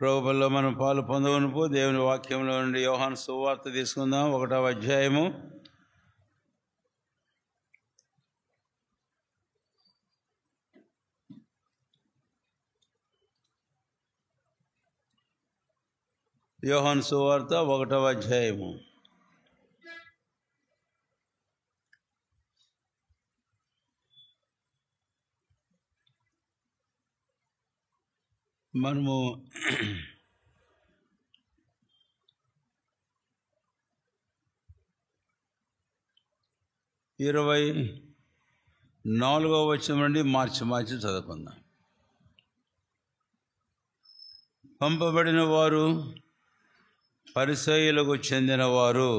ప్రభువులో మనం పాలు పొందవనుపు దేవుని వాక్యంలో నుండి యోహాను సువార్త తీసుకుందాం. 1వ అధ్యాయము. యోహాను సువార్త 1వ అధ్యాయము. మనము 24వ వచనం నుండి మార్చి చదువుకుందాం. పంపబడిన వారు పరిసయ్యులకు చెందినవారు.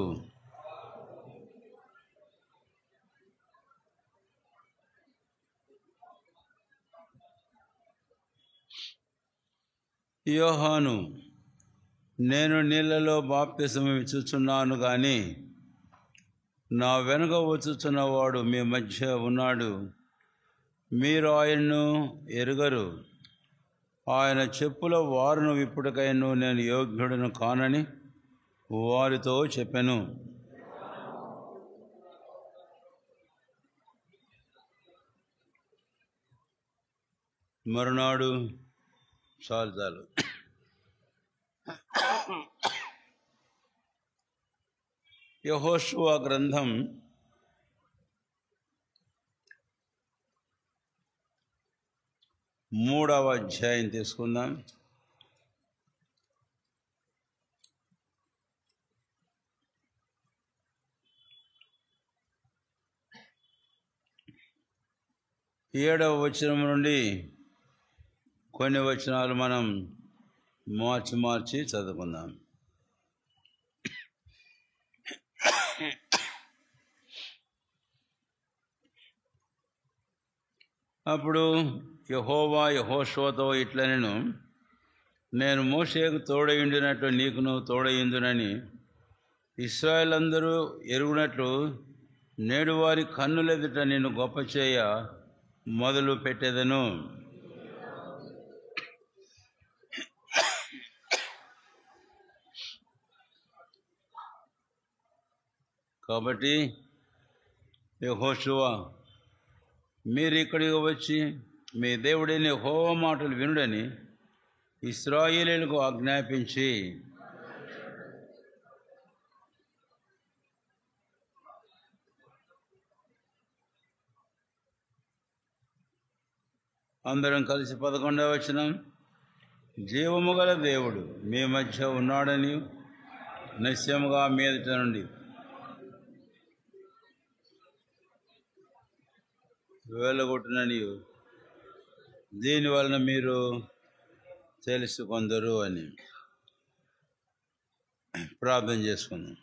యోహాను, నేను నీళ్లలో బాప్తిసము ఇచ్చుచున్నాను గాని నా వెనుక వచ్చుచున్నవాడు మీ మధ్య ఉన్నాడు, మీరు ఆయన్ను ఎరుగరు. ఆయన చెప్పుల వారును విప్పుటకైను నేను యోగ్యుడను కానని వారితో చెప్పెను. మరునాడు చాలు యెహోషువ గ్రంథం 3వ అధ్యాయం తీసుకుందాం. ఏడవ వచనం నుండి కొన్ని వచనాలు మనం మార్చి చదువుకుందాం. అప్పుడు యెహోవా యెహోషువతో ఇట్లనెను, నేను మోషేకు తోడయుండినట్లు నీకును తోడయుందునని ఇశ్రాయేలు అందరూ ఎరుగునట్లు నేడు వారి కన్నులెదుట నిన్ను గొప్ప చేయ మొదలు పెట్టెదను. కాబట్టి యెహోషువ, మీరు ఇక్కడికి వచ్చి మీ దేవుడైన యెహోవా మాటలు వినుడని ఇశ్రాయేలీయులకు ఆజ్ఞాపించి అందరం కలిసి 11వ వచనం. జీవము గల దేవుడు మీ మధ్య ఉన్నాడని నిశ్చయముగా మీదట నుండి వేలగొట్టునని దీని వలన మీరు తెలుసుకొందరు అని ప్రార్థన చేసుకుందాం.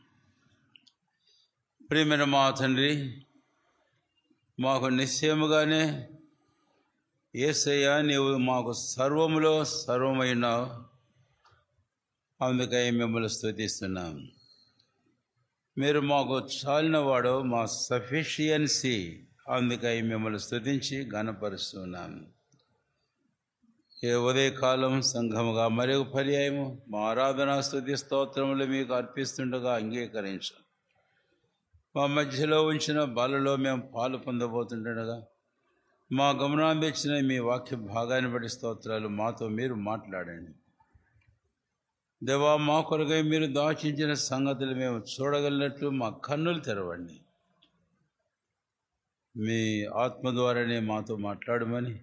ప్రియమైన మా తండ్రి, మాకు నిశ్చయముగానే యేసయ్య నీవు మాకు సర్వములో సర్వమైనావు. అందుకై మిమ్మల్ని స్తుతిస్తున్నాం. మీరు మాకు చాలినవాడు, మా సఫిషియన్సీ. అందుకై మిమ్మల్ని స్తుతించి ఘనపరుస్తున్నాం. ఏ ఉదయకాలం సంఘముగా మరొక పర్యాయము మా ఆరాధనా స్తుతి స్తోత్రములు మీకు అర్పిస్తుండగా అంగీకరించు. మా మధ్యలో ఉంచిన బలలో మేము పాలు పొందబోతుండగా మా గమనాన్ని తెచ్చిన మీ వాక్య భాగాన్ని బట్టి స్తోత్రాలు. మాతో మీరు మాట్లాడండి దేవా. మా కొరకై మీరు దాచించిన సంగతులు మేము చూడగలిగినట్లు మా కన్నులు తెరవండి. మీ ఆత్మ ద్వారానే మాతో మాట్లాడమని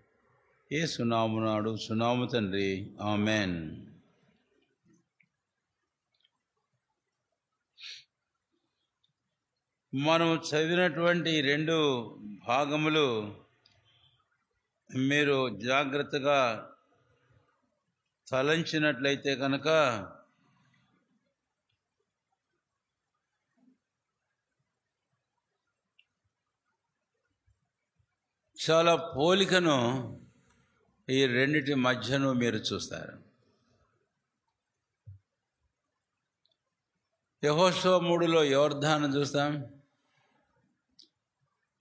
యేసు నామమున అడుగుచున్నాము తండ్రి, ఆమెన్. మనం చదివినటువంటి 2 భాగములు మీరు జాగ్రత్తగా తలంచినట్లయితే కనుక చాలా పోలికను ఈ రెండిటి మధ్యను మీరు చూస్తారు. యెహోషువ 3లో యోర్దాను చూస్తాం,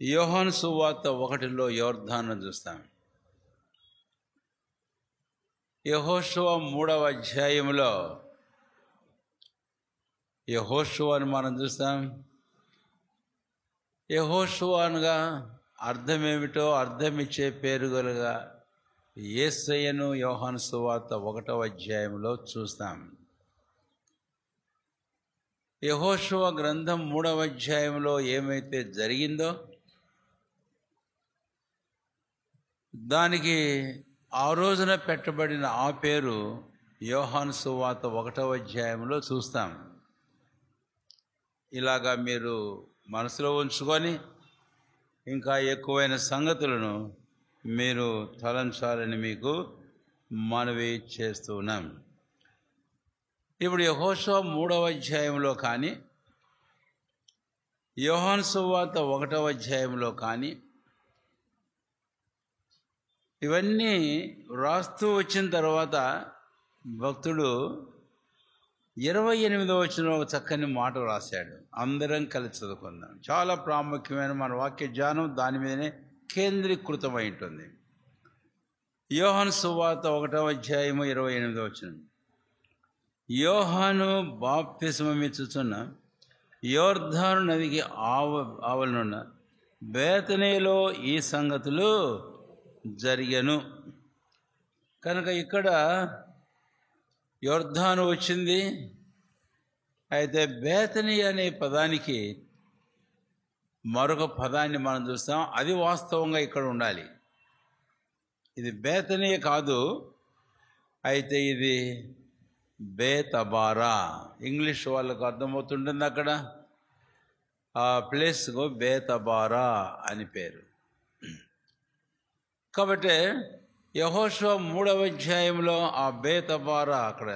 యోహాను సువార్త 1లో యోర్దాను చూస్తాం. యెహోషువ 3వ అధ్యాయంలో యెహోషువను మనం చూస్తాం. యెహోషువ అనగా అర్థమేమిటో అర్థమిచ్చే పేరుగలుగా యేసయ్యను యోహాను సువార్త 1వ అధ్యాయంలో చూస్తాం. యెహోషువ గ్రంథం 3వ అధ్యాయంలో ఏమైతే జరిగిందో దానికి ఆ రోజున పెట్టబడిన ఆ పేరు యోహాను సువార్త 1వ అధ్యాయంలో చూస్తాం. ఇలాగా మీరు మనసులో ఉంచుకొని ఇంకా ఎక్కువైన సంగతులను మీరు తలంచాలని మీకు మనవి చేస్తున్నాం. ఇప్పుడు యెహోషువ 3వ అధ్యాయంలో కానీ యోహాను సువార్త 1వ అధ్యాయంలో కానీ ఇవన్నీ రాస్తూ వచ్చిన తర్వాత భక్తుడు 28వ వచనంలో ఒక చక్కని మాట రాశాడు. అందరం కలిసి చదువుకుందాం. చాలా ప్రాముఖ్యమైన మన వాక్య ధ్యానం దాని మీదనే కేంద్రీకృతమై ఉంటుంది. యోహాను సువార్త 1వ అధ్యాయము 28వ వచనం. యోహాను బాప్తిస్మమిచ్చుచున్న యోర్దాను నదికి ఆవలనున్న బేతనీలో ఈ సంగతులు జరిగెను. కనుక ఇక్కడ యోర్దాను వచ్చింది. అయితే బేతనీ అనే పదానికి మరొక పదాన్ని మనం చూస్తాం. అది వాస్తవంగా ఇక్కడ ఉండాలి. ఇది బేతనీ కాదు, అయితే ఇది బేతబారా. ఇంగ్లీష్ వాళ్ళకు అర్థమవుతుంటుంది. అక్కడ ఆ ప్లేస్కు బేతబారా అని పేరు. కాబట్టి యెహోషువ 3వ అధ్యాయంలో ఆ బేతబారా అక్కడ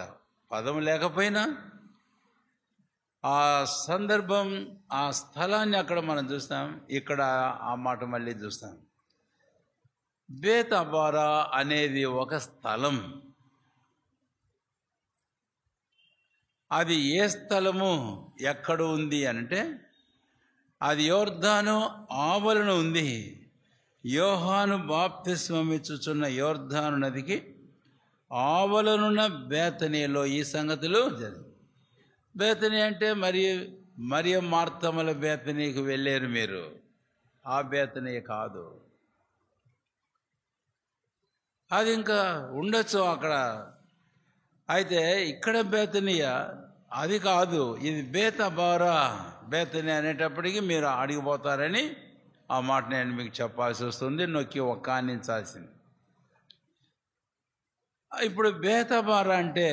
పదం లేకపోయినా ఆ సందర్భం ఆ స్థలాన్ని అక్కడ మనం చూస్తాం. ఇక్కడ ఆ మాట మళ్ళీ చూస్తాం. బేతబారా అనేది ఒక స్థలం. అది ఏ స్థలము ఎక్కడ ఉంది అంటే అది యోర్దాను ఆవలన ఉంది. యోహాను బాప్తిస్మమిచ్చుచున్న యోర్దాను నదికి ఆవలనున్న బేతనీలో ఈ సంగతులు జరిగాయి. బేతనీ అంటే మరియ మార్తమల బేతనీకి వెళ్ళారు మీరు. ఆ బేతనీ కాదు. అది ఇంకా ఉండొచ్చు అక్కడ. అయితే ఇక్కడ బేతనీయ అది కాదు, ఇది బేతబారా. బేతనీ అనేటప్పటికీ మీరు అడిగిపోతారని ఆ మాట నేను మీకు చెప్పాల్సి వస్తుంది, నొక్కి ఒక్కానించాల్సింది. ఇప్పుడు బేతబారా అంటే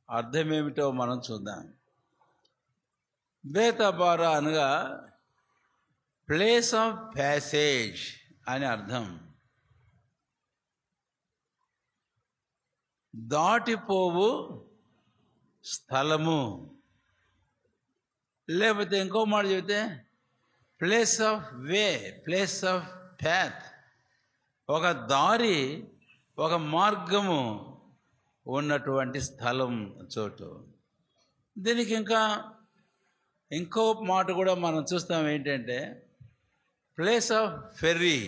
అర్థమేమిటో మనం చూద్దాం. బేతబారా అనగా ప్లేస్ ఆఫ్ ప్యాసేజ్ అని అర్థం. దాటిపోవు స్థలము. లేకపోతే ఇంకో మాట చెబితే place of way, place of path. ఒక దారి, ఒక మార్గము ఉన్నటువంటి స్థలం, చోటు. దీనికి ఇంకో మాట కూడా మనం చూస్తాం. ఏంటంటే ప్లేస్ ఆఫ్ ఫెర్రీ.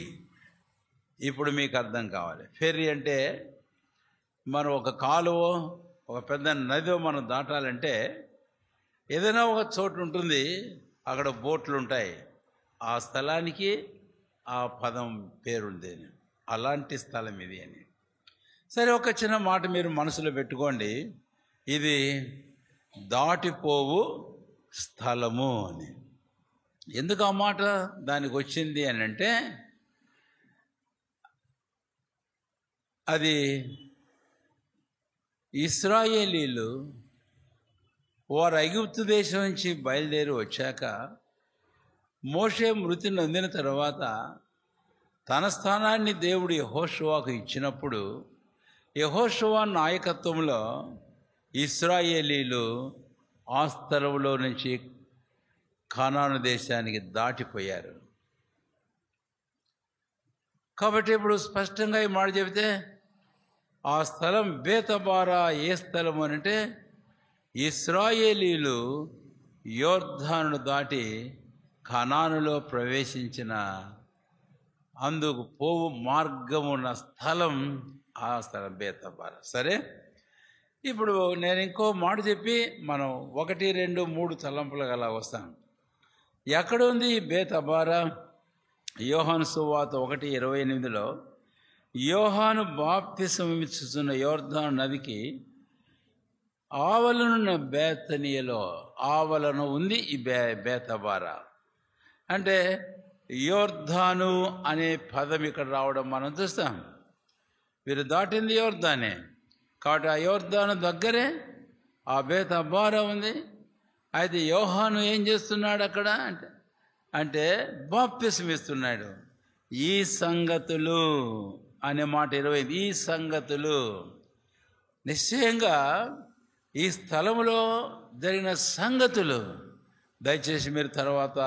ఇప్పుడు మీకు అర్థం కావాలి. ఫెర్రీ అంటే మనం ఒక కాలువో ఒక పెద్ద నదో మనం దాటాలంటే ఏదైనా ఒక చోటు ఉంటుంది, అక్కడ బోట్లు ఉంటాయి. ఆ స్థలానికి ఆ పదం పేరుంది. అలాంటి స్థలం ఇది అని. సరే, ఒక చిన్న మాట మీరు మనసులో పెట్టుకోండి. ఇది దాటిపోవు స్థలము అని. ఎందుకు ఆ మాట దానికి వచ్చింది అని అంటే అది ఇశ్రాయేలీలు వారు ఐగుప్తు దేశం నుంచి బయలుదేరి వచ్చాక మోషే మృతి నొందిన తర్వాత తన స్థానాన్ని దేవుడు యెహోషువకు ఇచ్చినప్పుడు యెహోషువ నాయకత్వంలో ఇశ్రాయేలీలు ఆ స్థలంలో నుంచి కానాను దేశానికి దాటిపోయారు. కాబట్టి ఇప్పుడు స్పష్టంగా ఈ మాట చెబితే ఆ స్థలం బేతబారా. ఏ స్థలం అంటే ఇశ్రాయేలీలు యోర్దాను దాటి కనానులో ప్రవేశించిన అందుకు పోవు మార్గం ఉన్న స్థలం ఆ స్థలం బేతబారా. సరే, ఇప్పుడు నేను ఇంకో మాట చెప్పి మనం 1, 2, 3 తలంపులకు అలా వస్తాం. ఎక్కడ ఉంది బేతబారా? యోహాను సువార్త 1:28లో యోహాను బాప్తిసం ఇచ్చుచున్న యోర్దాను నదికి ఆవలనున్న బేతనీయలో ఆవలను ఉంది ఈ బేతబారా. అంటే యోర్దాను అనే పదం ఇక్కడ రావడం మనం చూస్తాం. వీరు దాటింది యోర్దానే, కాబట్టి ఆ యోర్దాను దగ్గరే ఆ బేతబారా ఉంది. అయితే యోహాను ఏం చేస్తున్నాడు అక్కడ అంటే బాప్తిసం ఇస్తున్నాడు. ఈ సంగతులు అనే మాట 20, ఈ సంగతులు నిశ్చయంగా ఈ స్థలంలో జరిగిన సంగతులు దయచేసి మీరు తర్వాత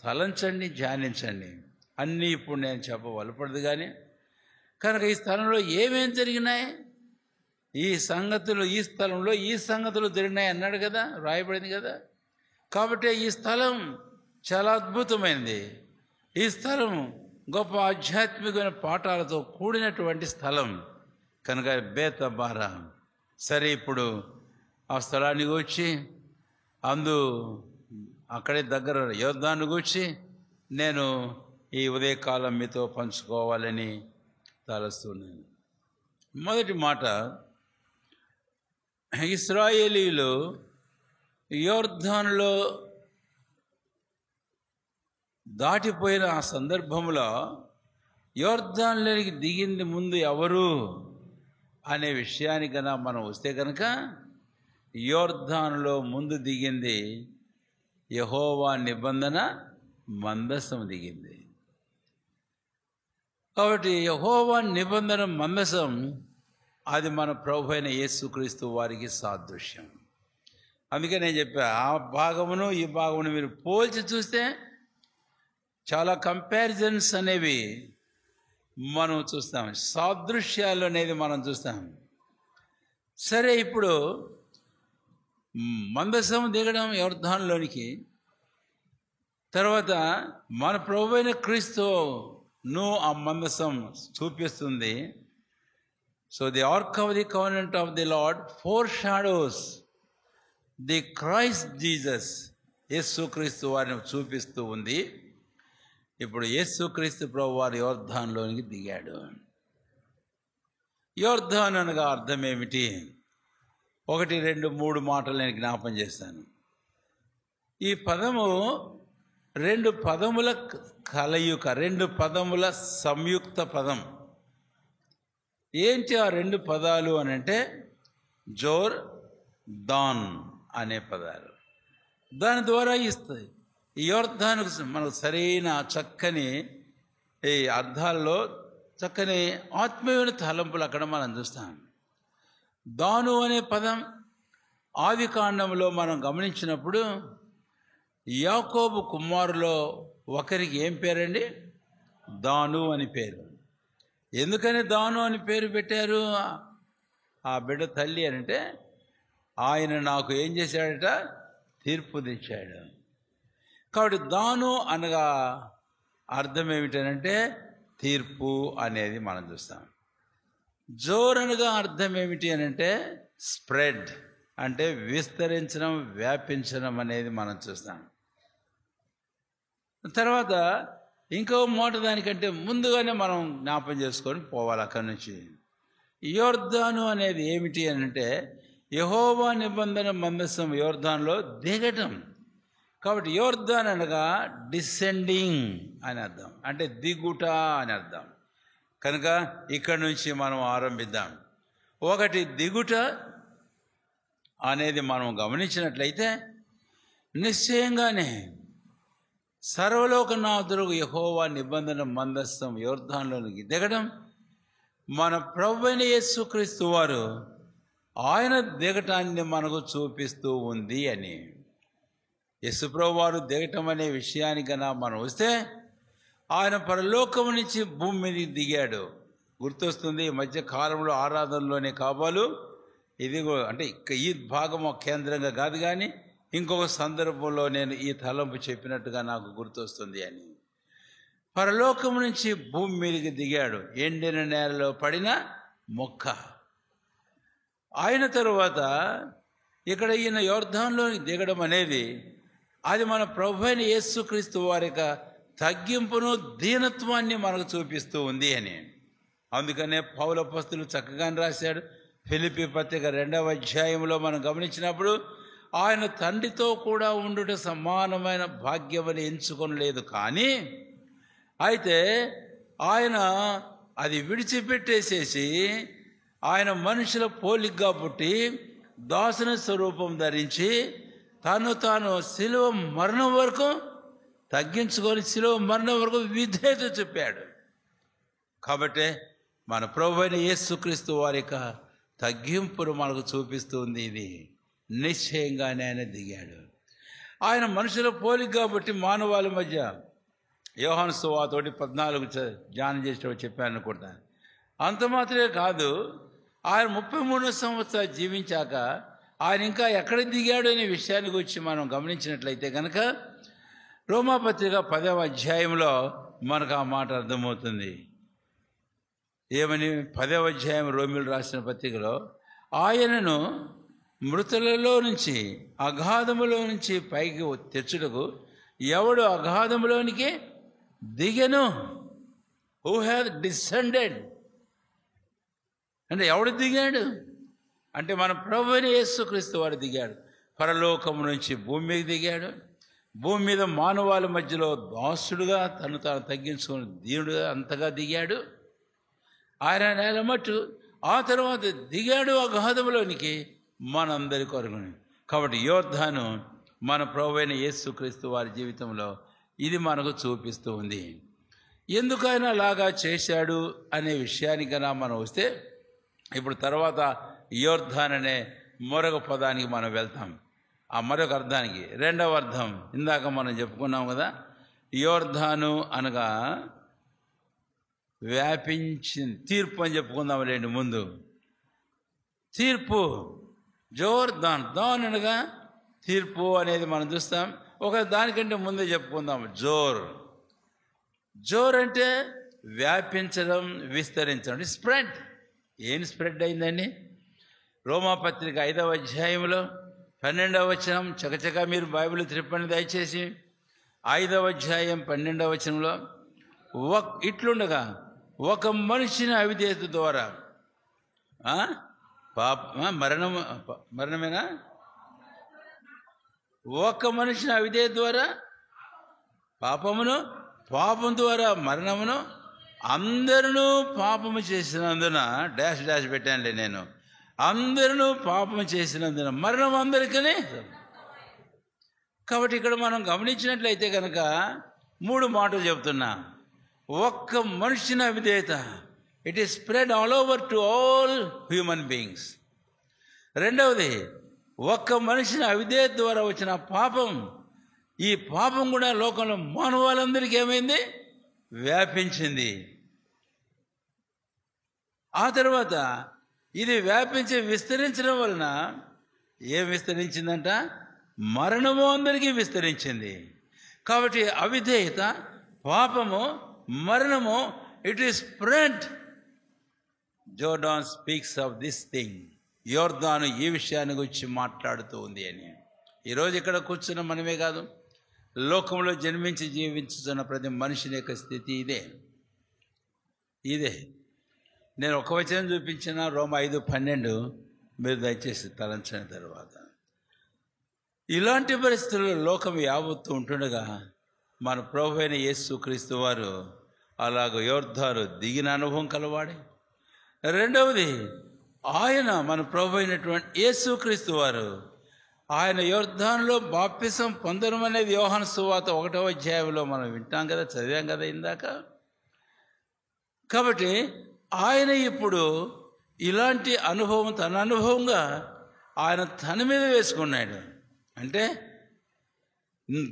తలంచండి, ధ్యానించండి. అన్నీ ఇప్పుడు నేను చెప్పవలపడదు. కానీ కనుక ఈ స్థలంలో ఏమేం జరిగినాయి, ఈ సంగతులు, ఈ స్థలంలో ఈ సంగతులు జరిగినాయి అన్నాడు కదా, రాయబడింది కదా. కాబట్టి ఈ స్థలం చాలా అద్భుతమైనది. ఈ స్థలం గొప్ప ఆధ్యాత్మికమైన పాఠాలతో కూడినటువంటి స్థలం కనుక బేతబారా. సరే, ఇప్పుడు ఆ స్థలానికి వచ్చి అక్కడే దగ్గర యోర్దాను గూర్చి నేను ఈ ఉదయకాలం మీతో పంచుకోవాలని తలస్తున్నాను. మొదటి మాట, ఇశ్రాయేలీయులు యోర్దానులో దాటిపోయిన ఆ సందర్భంలో యోర్దానులోనికి దిగింది ముందు ఎవరు అనే విషయానికి కనుక మనం వస్తే కనుక యోర్దానులో ముందు దిగింది యెహోవా నిబంధన మందసం దిగింది. కాబట్టి యెహోవా నిబంధన మందసం అది మన ప్రభు అయిన యేసుక్రీస్తు వారికి సాదృశ్యం. అందుకే నేను చెప్పా, ఆ భాగమును ఈ భాగమును మీరు పోల్చి చూస్తే చాలా కంపారిజన్స్ అనేవి మనం చూస్తాం, సాదృశ్యాలు అనేది మనం చూస్తాం. సరే, ఇప్పుడు మందసం దిగడం యోర్దానులోనికి, తర్వాత మన ప్రభు అయిన క్రీస్తును ఆ మందసం చూపిస్తుంది. So the ark of the covenant of the lord four shadows the Christ Jesus. యేసుక్రీస్తు వారిని చూపిస్తూ ఉంది. ఇప్పుడు యేసుక్రీస్తు ప్రభు వారు యోర్దానులోనికి దిగాడు. యోర్దాను అనగా అర్థం ఏమిటి? 1, 2, 3 మాటలు నేను జ్ఞాపం చేస్తాను. ఈ పదము 2 పదముల కలయిక, 2 పదముల సంయుక్త పదం. ఏంటి ఆ 2 పదాలు అని అంటే జోర్, దాన్ అనే పదాలు. దాని ద్వారా ఇస్తాయి ఈ యోర్దానుకు మనకు సరైన చక్కని ఈ అర్థాల్లో చక్కని ఆత్మీయమైన తలంపులు అక్కడ మనం చూస్తాం. దాను అనే పదం ఆది కాండంలో మనం గమనించినప్పుడు యాకోబు కుమారులో ఒకరికి ఏం పేరండి? దాను అని పేరు. ఎందుకని దాను అని పేరు పెట్టారు? ఆ బిడ్డ తల్లి అంటే ఆయన నాకు ఏం చేశాడట? తీర్పు తెచ్చాడు. కాబట్టి దాను అనగా అర్థం ఏమిటనంటే తీర్పు అనేది మనం చూస్తాం. జోర్ అనగా అర్థం ఏమిటి అనంటే స్ప్రెడ్, అంటే విస్తరించడం, వ్యాపించడం అనేది మనం చూస్తాం. తర్వాత ఇంకో మాట దానికంటే ముందుగానే మనం జ్ఞాపం చేసుకొని పోవాలి అక్కడి నుంచి. యోర్దాను అనేది ఏమిటి అనంటే యెహోవా నిబంధన మందసం యోర్దానులో దిగటం. కాబట్టి యోర్దాన్ అనగా డిసెండింగ్ అని అర్థం, అంటే దిగుట అని అర్థం. కనుక ఇక్కడి నుంచి మనం ఆరంభిద్దాం. 1 దిగుట అనేది మనం గమనించినట్లయితే నిశ్చయంగానే సర్వలోకనాథుడు యెహోవా నిబంధన మందసం యోర్దానులోనికి దిగడం, మన ప్రభువైన యేసుక్రీస్తు వారు ఆయన దిగటాన్ని మనకు చూపిస్తూ ఉంది అని. యేసుప్రభు వారు దిగటం అనే విషయానికన్నా మనం వస్తే ఆయన పరలోకం నుంచి భూమి మీదకి దిగాడు. గుర్తొస్తుంది, ఈ మధ్య కాలంలో ఆరాధనలోనే కాబాలు ఇదిగో అంటే ఈ భాగం కేంద్రంగా కాదు, కానీ ఇంకొక సందర్భంలో నేను ఈ తలంపు చెప్పినట్టుగా నాకు గుర్తొస్తుంది అని. పరలోకం నుంచి భూమి మీదకి దిగాడు. ఎండిన నేలలో పడిన మొక్క. ఆయన తరువాత ఇక్కడ ఈయన యోర్దానులో దిగడం అనేది అది మన ప్రభు అయిన యేసుక్రీస్తు వారి యొక్క తగ్గింపును, దీనత్వాన్ని మనకు చూపిస్తూ ఉంది అని. అందుకనే పౌలు అపోస్తలుడు చక్కగానే రాశాడు. ఫిలిప్పీ పత్రిక 2వ అధ్యాయంలో మనం గమనించినప్పుడు ఆయన తండ్రితో కూడా ఉండుట సమానమైన భాగ్యమని ఎంచుకొనలేదు, కానీ అయితే ఆయన అది విడిచిపెట్టేసేసి ఆయన మనుషుల పోలికగా పుట్టి దాసుని స్వరూపం ధరించి తాను శిలువ మరణం వరకు తగ్గించుకొని శిలువ మరణం వరకు విధేయత చెప్పాడు. కాబట్టి మన ప్రభు అయిన యేసుక్రీస్తు వారి యొక్క తగ్గింపును మనకు చూపిస్తుంది. ఇది నిశ్చయంగానే ఆయన దిగాడు. ఆయన మనుషుల పోలిక కాబట్టి మానవాళి మధ్య యోహాను సువార్త 14 ధ్యానం చేసేటప్పుడు చెప్పాను అనుకుంటాను. అంత మాత్రమే కాదు, ఆయన 33 సంవత్సరాలు జీవించాక ఆయన ఇంకా ఎక్కడ దిగాడు అనే విషయాన్ని గురించి మనం గమనించినట్లయితే కనుక రోమాపత్రిక 10వ అధ్యాయంలో మనకు ఆ మాట అర్థమవుతుంది. ఏమని? 10వ అధ్యాయం రోమిలు రాసిన పత్రికలో ఆయనను మృతులలో నుంచి అగాధములో నుంచి పైకి తెచ్చుటకు ఎవడు అగాధములోనికి దిగెను? హూ హ్యావ్ డిసెండెడ్ అంటే ఎవడు దిగాడు అంటే మన ప్రభు అయిన యేసుక్రీస్తు వాడు దిగాడు. పరలోకం నుంచి భూమి మీద దిగాడు. భూమి మీద మానవాళి మధ్యలో దాసుడుగా తాను తగ్గించుకొని దీనుడుగా అంతగా దిగాడు. ఆయన నేల మట్టు ఆ తర్వాత దిగాడు అగాధంలోనికి మనందరి కొరకు. కాబట్టి యోర్దాను మన ప్రభు అయిన యేసుక్రీస్తు వారి జీవితంలో ఇది మనకు చూపిస్తూ ఉంది. ఎందుకు ఆయన అలాగా చేశాడు అనే విషయానికైనా మనం వస్తే ఇప్పుడు తర్వాత యోర్దాన్ అనే మరొక పదానికి మనం వెళ్తాం. ఆ మరొక అర్థానికి రెండవ అర్థం ఇందాక మనం చెప్పుకున్నాం కదా, యోర్దాను అనగా వ్యాపించింది. తీర్పు అని చెప్పుకుందాం లేండి. ముందు తీర్పు, జోర్దాన్. దాన్ అనగా తీర్పు అనేది మనం చూస్తాం. ఒక దానికంటే ముందే చెప్పుకుందాం జోర్ అంటే వ్యాపించడం, విస్తరించడం, స్ప్రెడ్. ఏం స్ప్రెడ్ అయిందండి? రోమాపత్రిక 5వ అధ్యాయంలో 12వ వచనం, చకచక మీరు బైబిల్ త్రిప్పండి దయచేసి. 5వ అధ్యాయం 12వ వచనంలో ఇట్లుండగా ఒక మనిషిని అవిధేయత ద్వారా మరణమేనా? ఒక మనిషిని అవిధేయత ద్వారా పాపం ద్వారా మరణమును అందరూ పాపము చేసినందున డాష్ పెట్టానులే నేను. అందరూ పాపము చేసినందున మరణం అందరికీ. కాబట్టి ఇక్కడ మనం గమనించినట్లయితే కనుక 3 మాటలు చెప్తున్నా. ఒక్క మనిషిని అవిధేయత, it is spread all over to all human beings. రెండవది, ఒక్క మనిషిని అవిధేయత ద్వారా వచ్చిన పాపం, ఈ పాపం కూడా లోకంలో మానవాళ్ళందరికీ ఏమైంది? వ్యాపించింది. ఆ తర్వాత ఇది వ్యాపించి విస్తరించడం వలన ఏం విస్తరించిందంట? మరణము అందరికీ విస్తరించింది. కాబట్టి అవిధేయత, పాపము, మరణము, it is spread. Jordan speaks of this thing. యోర్దాను ఈ విషయాన్ని గురించి మాట్లాడుతూ ఉంది అని. ఈరోజు ఇక్కడ కూర్చున్న మనమే కాదు, లోకంలో జన్మించి జీవించుతున్న ప్రతి మనిషిని యొక్క స్థితి ఇదే. నేను ఒక వచనం చూపించిన రోమా 5:12 మీరు దయచేసి తలంచిన తర్వాత. ఇలాంటి పరిస్థితుల్లో లోకం యావత్తు ఉంటుండగా మన ప్రభు అయిన యేసుక్రీస్తు వారు అలాగ యోర్దాను దిగిన అనుభవం కలవాడే. రెండవది, ఆయన మన ప్రభు అయినటువంటి యేసుక్రీస్తు వారు ఆయన యోర్దానులో బాప్తిసం పొందడం అనేది యోహాను సువార్త 1వ అధ్యాయంలో మనం వింటాం కదా, చదివాం కదా ఇందాక. కాబట్టి ఆయన ఇప్పుడు ఇలాంటి అనుభవం తన అనుభవంగా ఆయన తన మీద వేసుకున్నాడు. అంటే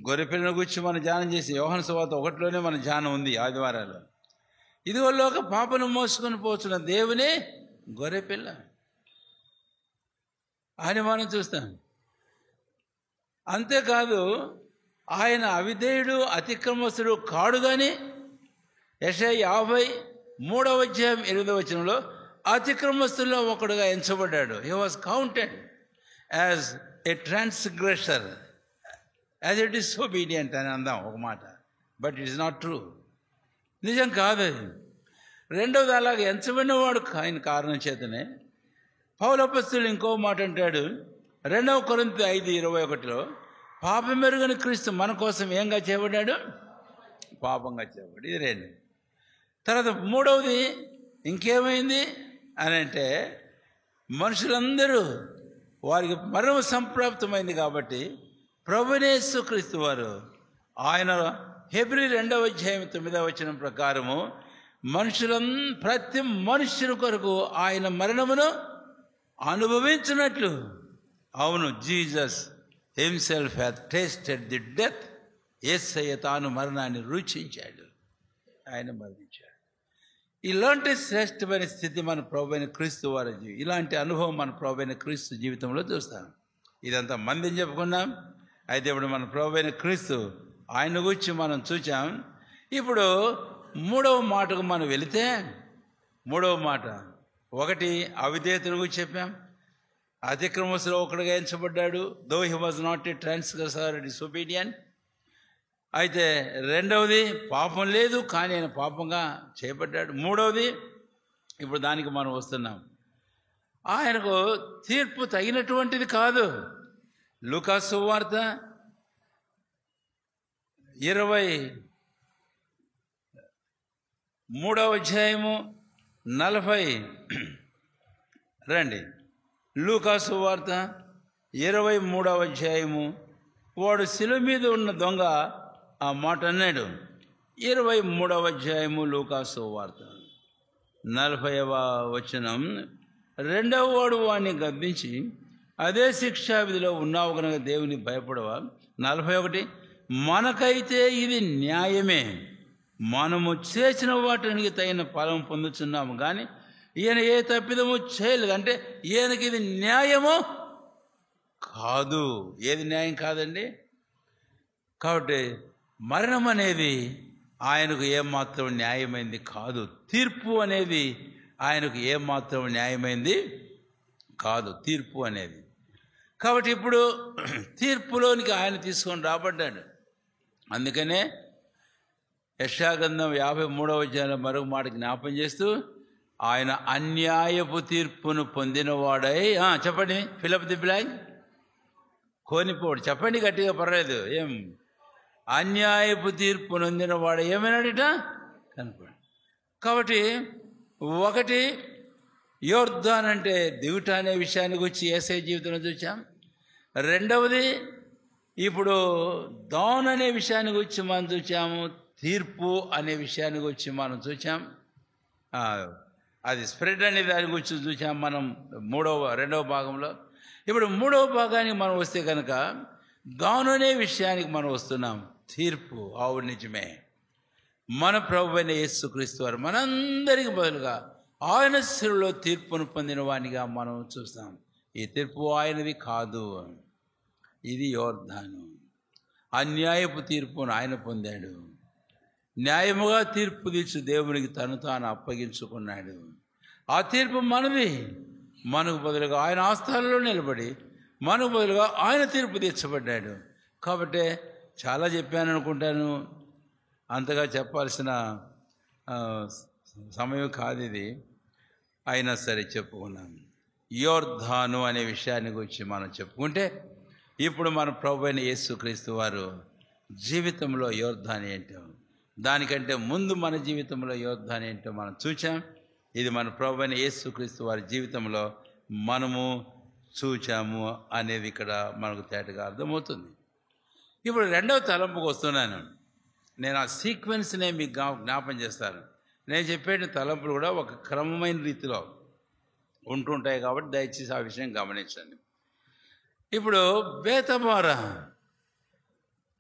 గొర్రెపిల్లను గురించి మనం ధ్యానం చేసి యోహాను సువార్త 1లోనే మన ధ్యానం ఉంది ఆదివారాలు. ఇదిగో లోక పాపను మోసుకొని పోతున్న దేవుని గొర్రెపిల్ల అని మనం చూస్తాం. అంతేకాదు ఆయన అవిధేయుడు, అతిక్రమస్తుడు కాడు. కానీ యెషయా 53వ అధ్యాయం 8వ వచనంలో అతిక్రమస్తుల్లో ఒకడుగా ఎంచబడ్డాడు. He was counted as a transgressor, as a disobedient అని అందాం ఒక మాట. But it is not true. నిజం కాదు అది. రెండవది, అలాగే ఎంచబడిన వాడు ఆయన కారణం చేతనే పౌలు అపొస్తలుడు ఇంకో మాట అంటాడు 2 కొరింథీ 5:21, పాపమెరుగని క్రీస్తు మన కోసం ఏంగా చేయబడ్డాడు? పాపంగా చేయబడి. ఇది 2. తర్వాత 3వది ఇంకేమైంది అని అంటే, మనుషులందరూ వారికి మరణం సంప్రాప్తమైంది కాబట్టి ప్రభువైన యేసుక్రీస్తు వారు ఆయన హెబ్రీ 2వ అధ్యాయం 9వ వచనం ప్రకారము ప్రతి మనుష్యుని కొరకు ఆయన మరణమును అనుభవించినట్లు, అవును, Jesus himself hath tasted the death. యేసయ్య తాను మరణాన్ని రుచించాడు, ఆయన మరణించాడు. ఇలాంటి శ్రేష్టమైన స్థితి మన ప్రభువైన క్రీస్తు వారి ఇలాంటి అనుభవం మన ప్రభువైన క్రీస్తు జీవితంలో చూస్తాం. ఇదంతా మందిని చెప్పుకున్నాం. అయితే ఇప్పుడు మన ప్రభువైన క్రీస్తు ఆయన గురించి మనం చూచాం. ఇప్పుడు 3వ మాటకు మనం వెళితే, 3వ మాట 1 అవిధేయతను గురించి చెప్పాం. అతిక్రమస్తులో ఒకడుగా ఎంచబడ్డాడు, though he was not a transgressor, disobedient. అయితే 2వది పాపం లేదు కానీ ఆయన పాపంగా చేయబడ్డాడు. 3వది ఇప్పుడు దానికి మనం వస్తున్నాం, ఆయనకు తీర్పు తగినటువంటిది కాదు. లూకా సువార్త 23వ అధ్యాయము 40 రండి. లూకా సువార్త 23వ అధ్యాయము, వాడు శిలువ మీద ఉన్న దొంగ ఆ మాట అన్నాడు. 23వ అధ్యాయము లూకా సువార్త 40వ వచనం, 2వ వాడు వాడిని గద్దించి, అదే శిక్షావిధిలో ఉన్నావు కనుక దేవుని భయపడవా? 41, మనకైతే ఇది న్యాయమే, మనము చేసిన వాటికి తగిన ఫలం పొందుతున్నాము కానీ ఈయన ఏ తప్పిదము చేయలేదు. అంటే ఈయనకి ఇది న్యాయమో కాదు. ఏది న్యాయం కాదండి. కాబట్టి మరణం అనేది ఆయనకు ఏమాత్రం న్యాయమైంది కాదు. తీర్పు అనేది ఆయనకు ఏమాత్రం న్యాయమైంది కాదు, తీర్పు అనేది. కాబట్టి ఇప్పుడు తీర్పులోనికి ఆయన తీసుకొని రాబడ్డాడు. అందుకనే యెషయా గ్రంథం 53వ అధ్యాయంలో మరొక మాట జ్ఞాపం చేస్తూ, ఆయన అన్యాయపు తీర్పును పొందినవాడై, చెప్పండి, ఫిలప్ ది బ్లాంక్, కోనిపోడు, చెప్పండి గట్టిగా, పర్లేదు, ఏం అన్యాయపు తీర్పు నొందినవాడు ఏమైనాడట కనపడు. కాబట్టి 1 యోర్దాన్ అంటే దిగుట అనే విషయానికి వచ్చి యేసయ్య జీవితంలో చూచాం. 2వది ఇప్పుడు దాన్ అనే విషయానికి వచ్చి మనం చూచాము. తీర్పు అనే విషయానికి వచ్చి మనం చూచాం. అది స్ప్రెడ్ అనే దాని గురించి చూసాం మనం 2వ భాగంలో. ఇప్పుడు 3వ భాగానికి మనం వస్తే కనుక దాను అనే విషయానికి మనం వస్తున్నాం. తీర్పు, ఆవుడు నిజమే, మన ప్రభువైన యేసుక్రీస్తు వారు మనందరికి బదులుగా ఆయన శిలువలో తీర్పును పొందిన వానిగా మనం చూస్తాం. ఈ తీర్పు ఆయనది కాదు, ఇది యోర్దాను. అన్యాయపు తీర్పును ఆయన పొందాడు. న్యాయముగా తీర్పు తీర్చి దేవునికి తను తాను అప్పగించుకున్నాడు. ఆ తీర్పు మనది. మనకు బదులుగా ఆయన ఆస్థానంలో నిలబడి మనకు బదులుగా ఆయన తీర్పు తీర్చబడ్డాడు. కాబట్టి చాలా చెప్పాను అనుకుంటాను, అంతగా చెప్పాల్సిన సమయం కాదు ఇది, అయినా సరే చెప్పుకున్నాను. యోర్దాను అనే విషయాన్ని గురించి మనం చెప్పుకుంటే, ఇప్పుడు మన ప్రభువైన యేసుక్రీస్తు వారు జీవితంలో యోర్దాను ఏంటో, దానికంటే ముందు మన జీవితంలో యోర్దాను ఏంటో మనం చూచాం. ఇది మన ప్రభువైన యేసుక్రీస్తు వారి జీవితంలో మనము చూచాము అనేది ఇక్కడ మనకు తేటగా అర్థమవుతుంది. ఇప్పుడు 2వ తలంపుకు వస్తున్నాను. నేను ఆ సీక్వెన్స్నే మీకు జ్ఞాపం చేస్తాను. నేను చెప్పే తలంపులు కూడా ఒక క్రమమైన రీతిలో ఉంటుంటాయి కాబట్టి దయచేసి ఆ విషయం గమనించండి. ఇప్పుడు Bethabara,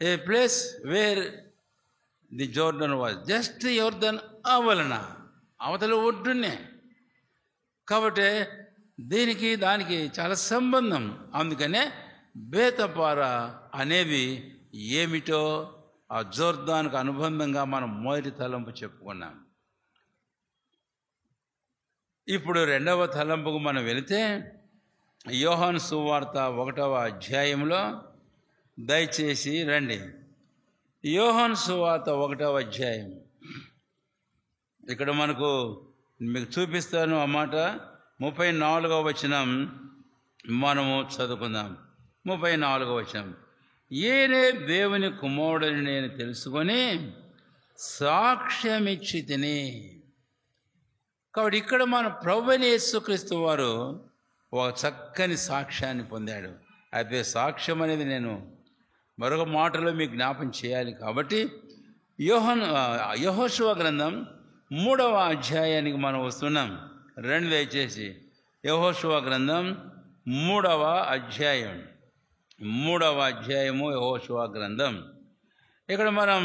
a place where the Jordan was, just యోర్దాన్ అవలన, అవతల ఒడ్డునే. కాబట్టి దీనికి దానికి చాలా సంబంధం. అందుకనే బేతబారా అనేది ఏమిటో ఆ జోర్దాన్కు అనుబంధంగా మనం మొదటి తలంపు చెప్పుకున్నాం. ఇప్పుడు రెండవ తలంపుకు మనం వెళితే యోహాను సువార్త 1వ అధ్యాయంలో దయచేసి రండి. యోహాను సువార్త 1వ అధ్యాయం. ఇక్కడ మీకు చూపిస్తాను ఆ మాట. 34వ వచనం మనము చదువుకుందాం. 34వ వచనం. ఈయనే దేవుని కుమారుడని నేను తెలుసుకొని సాక్ష్యమిచ్చి తిని. కాబట్టి ఇక్కడ మన ప్రభువైన యేసుక్రీస్తు వారు ఒక చక్కని సాక్ష్యాన్ని పొందాడు. అయితే సాక్ష్యం అనేది నేను మరొక మాటలో మీకు జ్ఞాపం చేయాలి. కాబట్టి యెహోషువ గ్రంథం 3వ అధ్యాయానికి మనం వస్తున్నాం. రెండు దయచేసి యెహోషువ గ్రంథం 3వ అధ్యాయము యెహోషువ గ్రంథం. ఇక్కడ మనం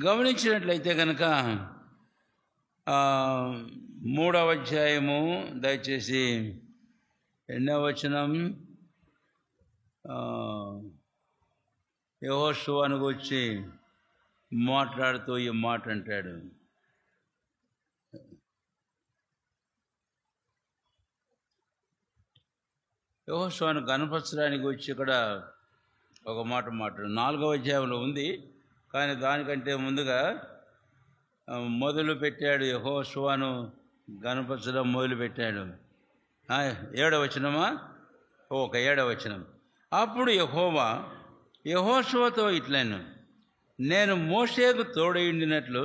గమనించినట్లయితే కనుక 3వ అధ్యాయము దయచేసి 8వ వచనం యెహోషువను గురించి మాట్లాడుతూ ఈ మాట అంటాడు. యెహోషువను గణపరచడానికి వచ్చి ఇక్కడ ఒక మాట మాట్లాడు. 4వ అధ్యాయంలో ఉంది, కానీ దానికంటే ముందుగా మొదలు పెట్టాడు. యెహోషువను గణపరచడం మొదలు పెట్టాడు. 7వ వచనమా? 7వ వచనం. అప్పుడు యెహోవా యెహోషువతో ఇట్లను, నేను మోషేకు తోడయుండినట్లు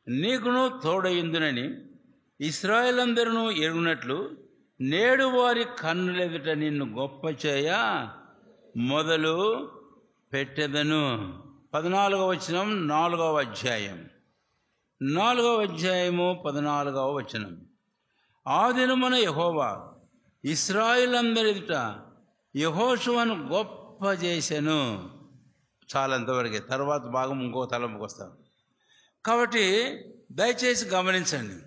నీకును తోడయుందునని ఇశ్రాయేలందరూ ఎరుగునట్లు నేడు వారి కన్నులెదుట నిన్ను గొప్ప చేయ మొదలు పెట్టెదను. 14వ వచనం 4వ అధ్యాయం. 4వ అధ్యాయము 14వ వచనం. ఆ దినమున యెహోవా ఇశ్రాయేలందరిట యెహోషువను గొప్ప చేసెను. చాలంతవరకే. తర్వాత భాగం ఇంకో తలంపుకి వస్తాం. కాబట్టి దయచేసి గమనించండి.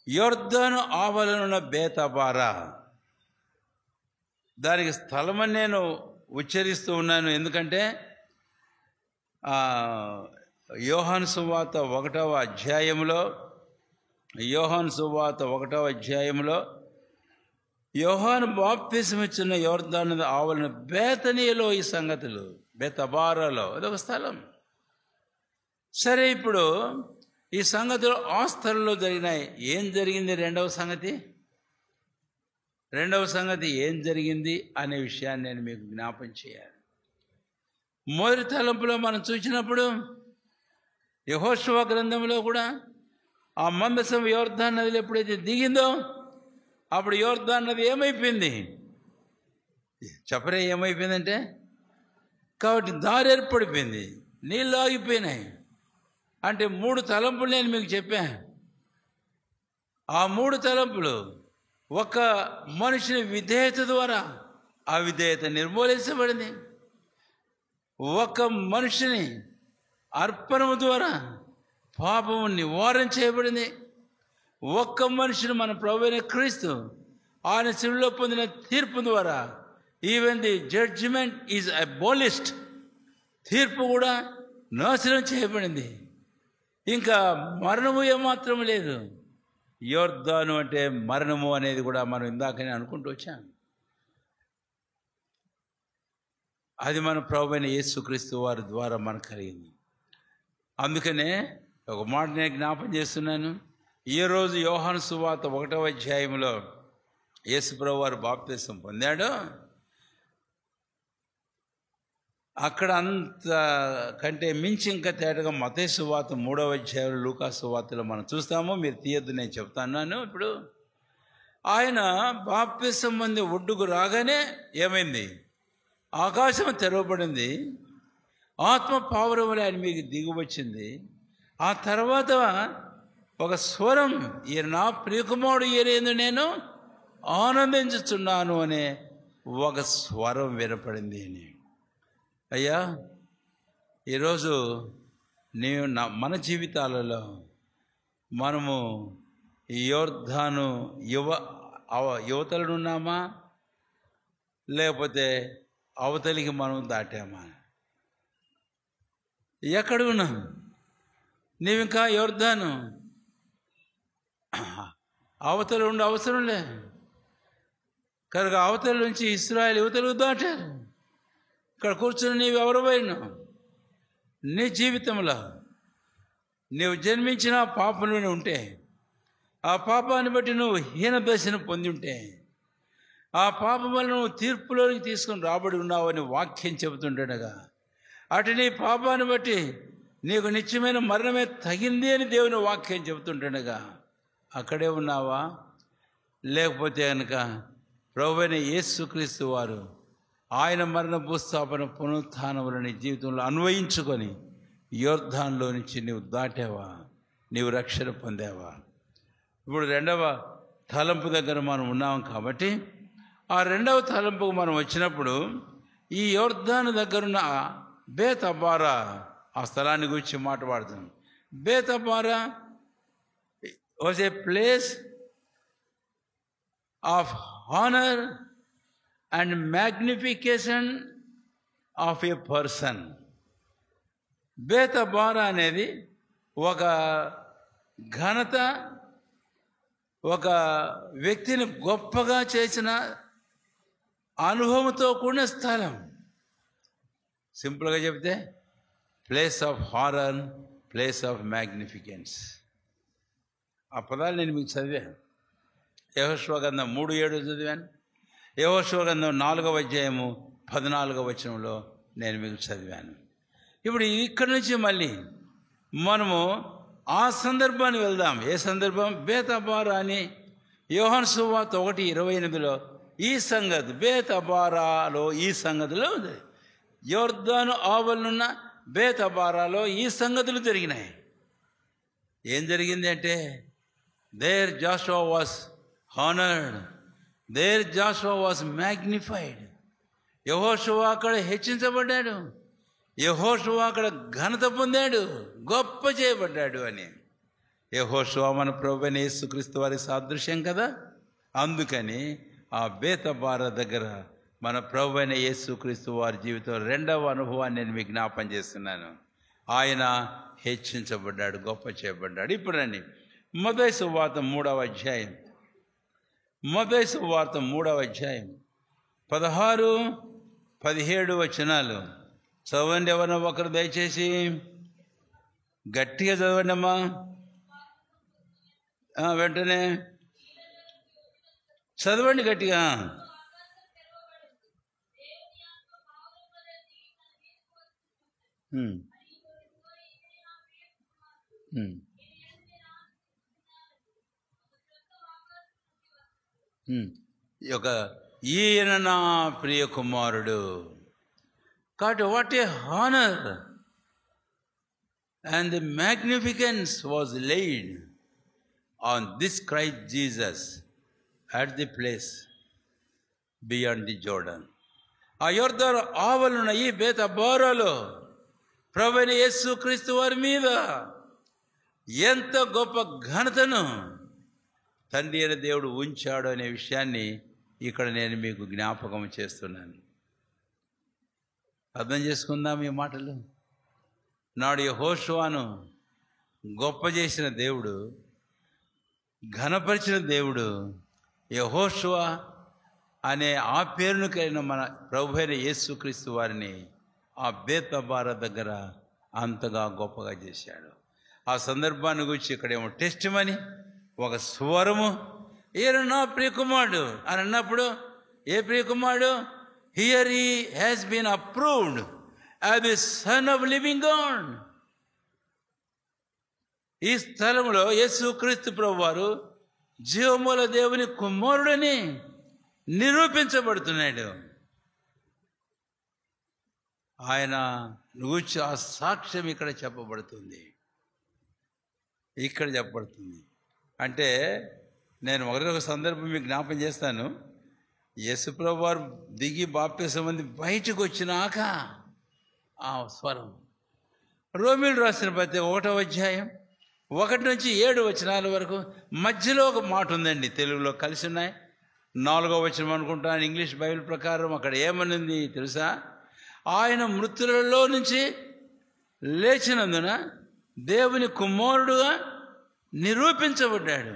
యొర్దాను ఆవలనున్న బేతబారా, దానికి స్థలమని నేను ఉచ్చరిస్తూ ఉన్నాను. ఎందుకంటే యోహాను సువార్త 1వ అధ్యాయంలో యోహాను బాప్తిసం ఇచ్చిన యొర్దాను ఆవలన బేతనీయలో ఈ సంగతులు, బేతబారాలో అదొక స్థలం. సరే, ఇప్పుడు ఈ సంగతులు ఆ స్థలంలో జరిగినాయి. ఏం జరిగింది? రెండవ సంగతి ఏం జరిగింది అనే విషయాన్ని నేను మీకు జ్ఞాపం చేయాలి. మొదటి తలంపులో మనం చూసినప్పుడు యెహోషువ గ్రంథంలో కూడా ఆ మందసం యొర్దాను నదిలో ఎప్పుడైతే దిగిందో అప్పుడు యొర్దాను నది ఏమైపోయింది? చెప్పరే ఏమైపోయిందంటే, కాబట్టి దారి ఏర్పడిపోయింది, నీళ్ళు ఆగిపోయినాయి. అంటే 3 తలంపులు నేను మీకు చెప్పాను. ఆ 3 తలంపులు ఒక మనిషిని విధేయత ద్వారా అవిధేయత నిర్మూలించబడింది. ఒక మనిషిని అర్పణము ద్వారా పాపము నివారణ చేయబడింది. ఒక్క మనిషిని మన ప్రభువైన క్రీస్తు ఆయన శిలువలో పొందిన తీర్పు ద్వారా ఈవెన్ ది జడ్జిమెంట్ ఈజ్ అబోలిష్డ్, తీర్పు కూడా నాశనం చేయబడింది. ఇంకా మరణము ఏమాత్రం లేదు. యొర్దాను అంటే మరణము అనేది కూడా మనం ఇందాకనే అనుకుంటూ వచ్చాం. అది మన ప్రభువైన యేసుక్రీస్తు వారి ద్వారా మనకు కలిగింది. అందుకనే ఒక మాట నేను జ్ఞాపం చేస్తున్నాను. ఈరోజు యోహాను సువార్త 1వ అధ్యాయంలో యేసు ప్రభు వారు బాప్తిసం పొందాడు. అక్కడ అంత కంటే మించి ఇంకా తేటగా మత్తయి సువార్త 3వ అధ్యాయంలో, లూకా సువార్తలో మనం చూస్తాము. మీరు తీయద్దు, నేను చెప్తాను. ఇప్పుడు ఆయన బాప్తిసం పొంది ఒడ్డుకు రాగానే ఏమైంది? ఆకాశం తెరవబడింది, ఆత్మ పావురం వలె ఆయన మీకు దిగువచ్చింది. ఆ తర్వాత ఒక స్వరం, ఈయన నా ప్రియకుమారుడు, ఈయన నేను ఆనందించుచున్నాను అనే ఒక స్వరం వినపడింది అని. అయ్యా, ఈరోజు మన జీవితాలలో మనము ఈ యొర్దాను యువతలను ఉన్నామా, లేకపోతే అవతలికి మనం దాటామా? ఎక్కడ ఉన్నాం? నీవింకా యొర్దాను అవతల ఉండే అవసరం లే. కనుక అవతల నుంచి ఇశ్రాయేలు యువతలకు దాటారు. ఇక్కడ కూర్చుని నీవు ఎవరివైనా నీ జీవితంలో నీవు జన్మించిన పాపంలోనే ఉంటే, ఆ పాపాన్ని బట్టి నువ్వు హీన దశను పొంది ఉంటే, ఆ పాపం వల్ల నువ్వు తీర్పులోనికి తీసుకుని రాబడి ఉన్నావని వాక్యం చెబుతుండగా, అటు నీ పాపాన్ని బట్టి నీకు నిత్యమైన మరణమే తగింది అని దేవుని వాక్యం చెబుతుండగా అక్కడే ఉన్నావా? లేకపోతే కనుక ప్రభువైన యేసుక్రీస్తు వారు ఆయన మరణ భూస్థాపన పునరుత్థానములను నీ జీవితంలో అన్వయించుకొని యోర్దానులో నుంచి నీవు దాటావా? నీవు రక్షణ పొందావా? ఇప్పుడు రెండవ తలంపు దగ్గర మనం ఉన్నాం కాబట్టి ఆ రెండవ తలంపుకు మనం వచ్చినప్పుడు ఈ యోర్దాను దగ్గరున్న బేతబారా ఆ స్థలాన్ని గురించి మాట్లాడుతాం. Bethabara was a place of honour and magnification of a person. Bethabara అనేది ఒక ఘనత, ఒక వ్యక్తిని గొప్పగా చేసిన అనుభవంతో కూడిన స్థలం. సింపుల్గా చెప్తే place of honour, place of magnificence. ఆ పదాలు నేను మీకు చదివాను. యెహోషువ గ్రంథం 3:7 చదివాను. యెహోషువ గ్రంథం 4వ అధ్యాయము 14వ వచనంలో నేను మీకు చదివాను. ఇప్పుడు ఇక్కడి నుంచి మళ్ళీ మనము ఆ సందర్భాన్ని వెళ్దాం. ఏ సందర్భం? బేతబారా అని యోహాను సువార్త 1:28లో ఈ సంగతి, బేతబారాలో ఈ సంగతులు ఉంది. యోర్దాను ఆవలనున్న బేతబారాలో ఈ సంగతులు జరిగినాయి. ఏం జరిగింది అంటే, there Joshua was honoured, there Joshua was magnified. యెహోషువ అక్కడ హెచ్చించబడ్డాడు, యెహోషువ అక్కడ ఘనత పొందాడు, గొప్ప చేయబడ్డాడు అని. యెహోషువ మన ప్రభువైన యేసుక్రీస్తు వారి సాదృశ్యం కదా. అందుకని ఆ బేతబారా దగ్గర మన ప్రభువైన యేసుక్రీస్తు వారి జీవితం రెండవ అనుభవాన్ని నేను మీకు జ్ఞాపం చేస్తున్నాను. ఆయన హెచ్చించబడ్డాడు, గొప్ప చేయబడ్డాడు. ఇప్పుడు రండి మత్తయి సువార్త 3వ అధ్యాయం. మత్తయి సువార్త 3వ అధ్యాయం 16-17 వచనాలు చదవండి. ఎవరన్నా ఒకరు దయచేసి గట్టిగా చదవండి అమ్మా. వెంటనే చదవండి గట్టిగా. ఈయన నా ప్రియ కుమారుడు. కాబట్టి what a honour and the magnificence was laid on this Christ Jesus at the place beyond the Jordan. ఆ యోర్దాను ఆవలన ఈ బేతబారాలో ప్రభువైన యేసుక్రీస్తు వారి మీద ఎంత గొప్ప ఘనతను తండ్రి అయిన దేవుడు ఉంచాడు అనే విషయాన్ని ఇక్కడ నేను మీకు జ్ఞాపకం చేస్తున్నాను. అర్థం చేసుకుందాం ఈ మాటలు. నాడు యెహోషువను గొప్ప చేసిన దేవుడు, ఘనపరిచిన దేవుడు, యెహోషువ అనే ఆ పేరును కలిగిన మన ప్రభువైన యేసుక్రీస్తు వారిని ఆ బేతబారా దగ్గర అంతగా గొప్పగా చేశాడు. ఆ సందర్భాన్ని గురించి ఇక్కడేమో టెస్టిమనీ, ఒక స్వరము, ఈయన నా ప్రియకుమారుడు అని అన్నప్పుడు ఏ ప్రియకుమారుడు? Here he has been approved as the son of living God. ఈ స్థలంలో యేసుక్రీస్తు ప్రభువారు జీవముల దేవుని కుమారుడని నిరూపించబడుతున్నాడు. ఆయన గురించి ఆ సాక్ష్యం ఇక్కడ చెప్పబడుతుంది. అంటే నేను ఒక సందర్భం మీకు జ్ఞాపం చేస్తాను. యేసుప్రభు వారు దిగి బాప్తిసం పొంది బయటకు వచ్చినాక ఆ స్వరం, రోమీయులు రాసిన పత్రిక 1వ అధ్యాయం 1-7 వచనాల వరకు మధ్యలో ఒక మాట ఉందండి. తెలుగులో కలిసి ఉన్నాయి. 4వ వచనం అనుకుంటాను ఇంగ్లీష్ బైబిల్ ప్రకారం. అక్కడ ఏమనుంది తెలుసా? ఆయన మృతులలో నుంచి లేచినందున దేవుని కుమారుడుగా నిరూపించబడ్డాడు.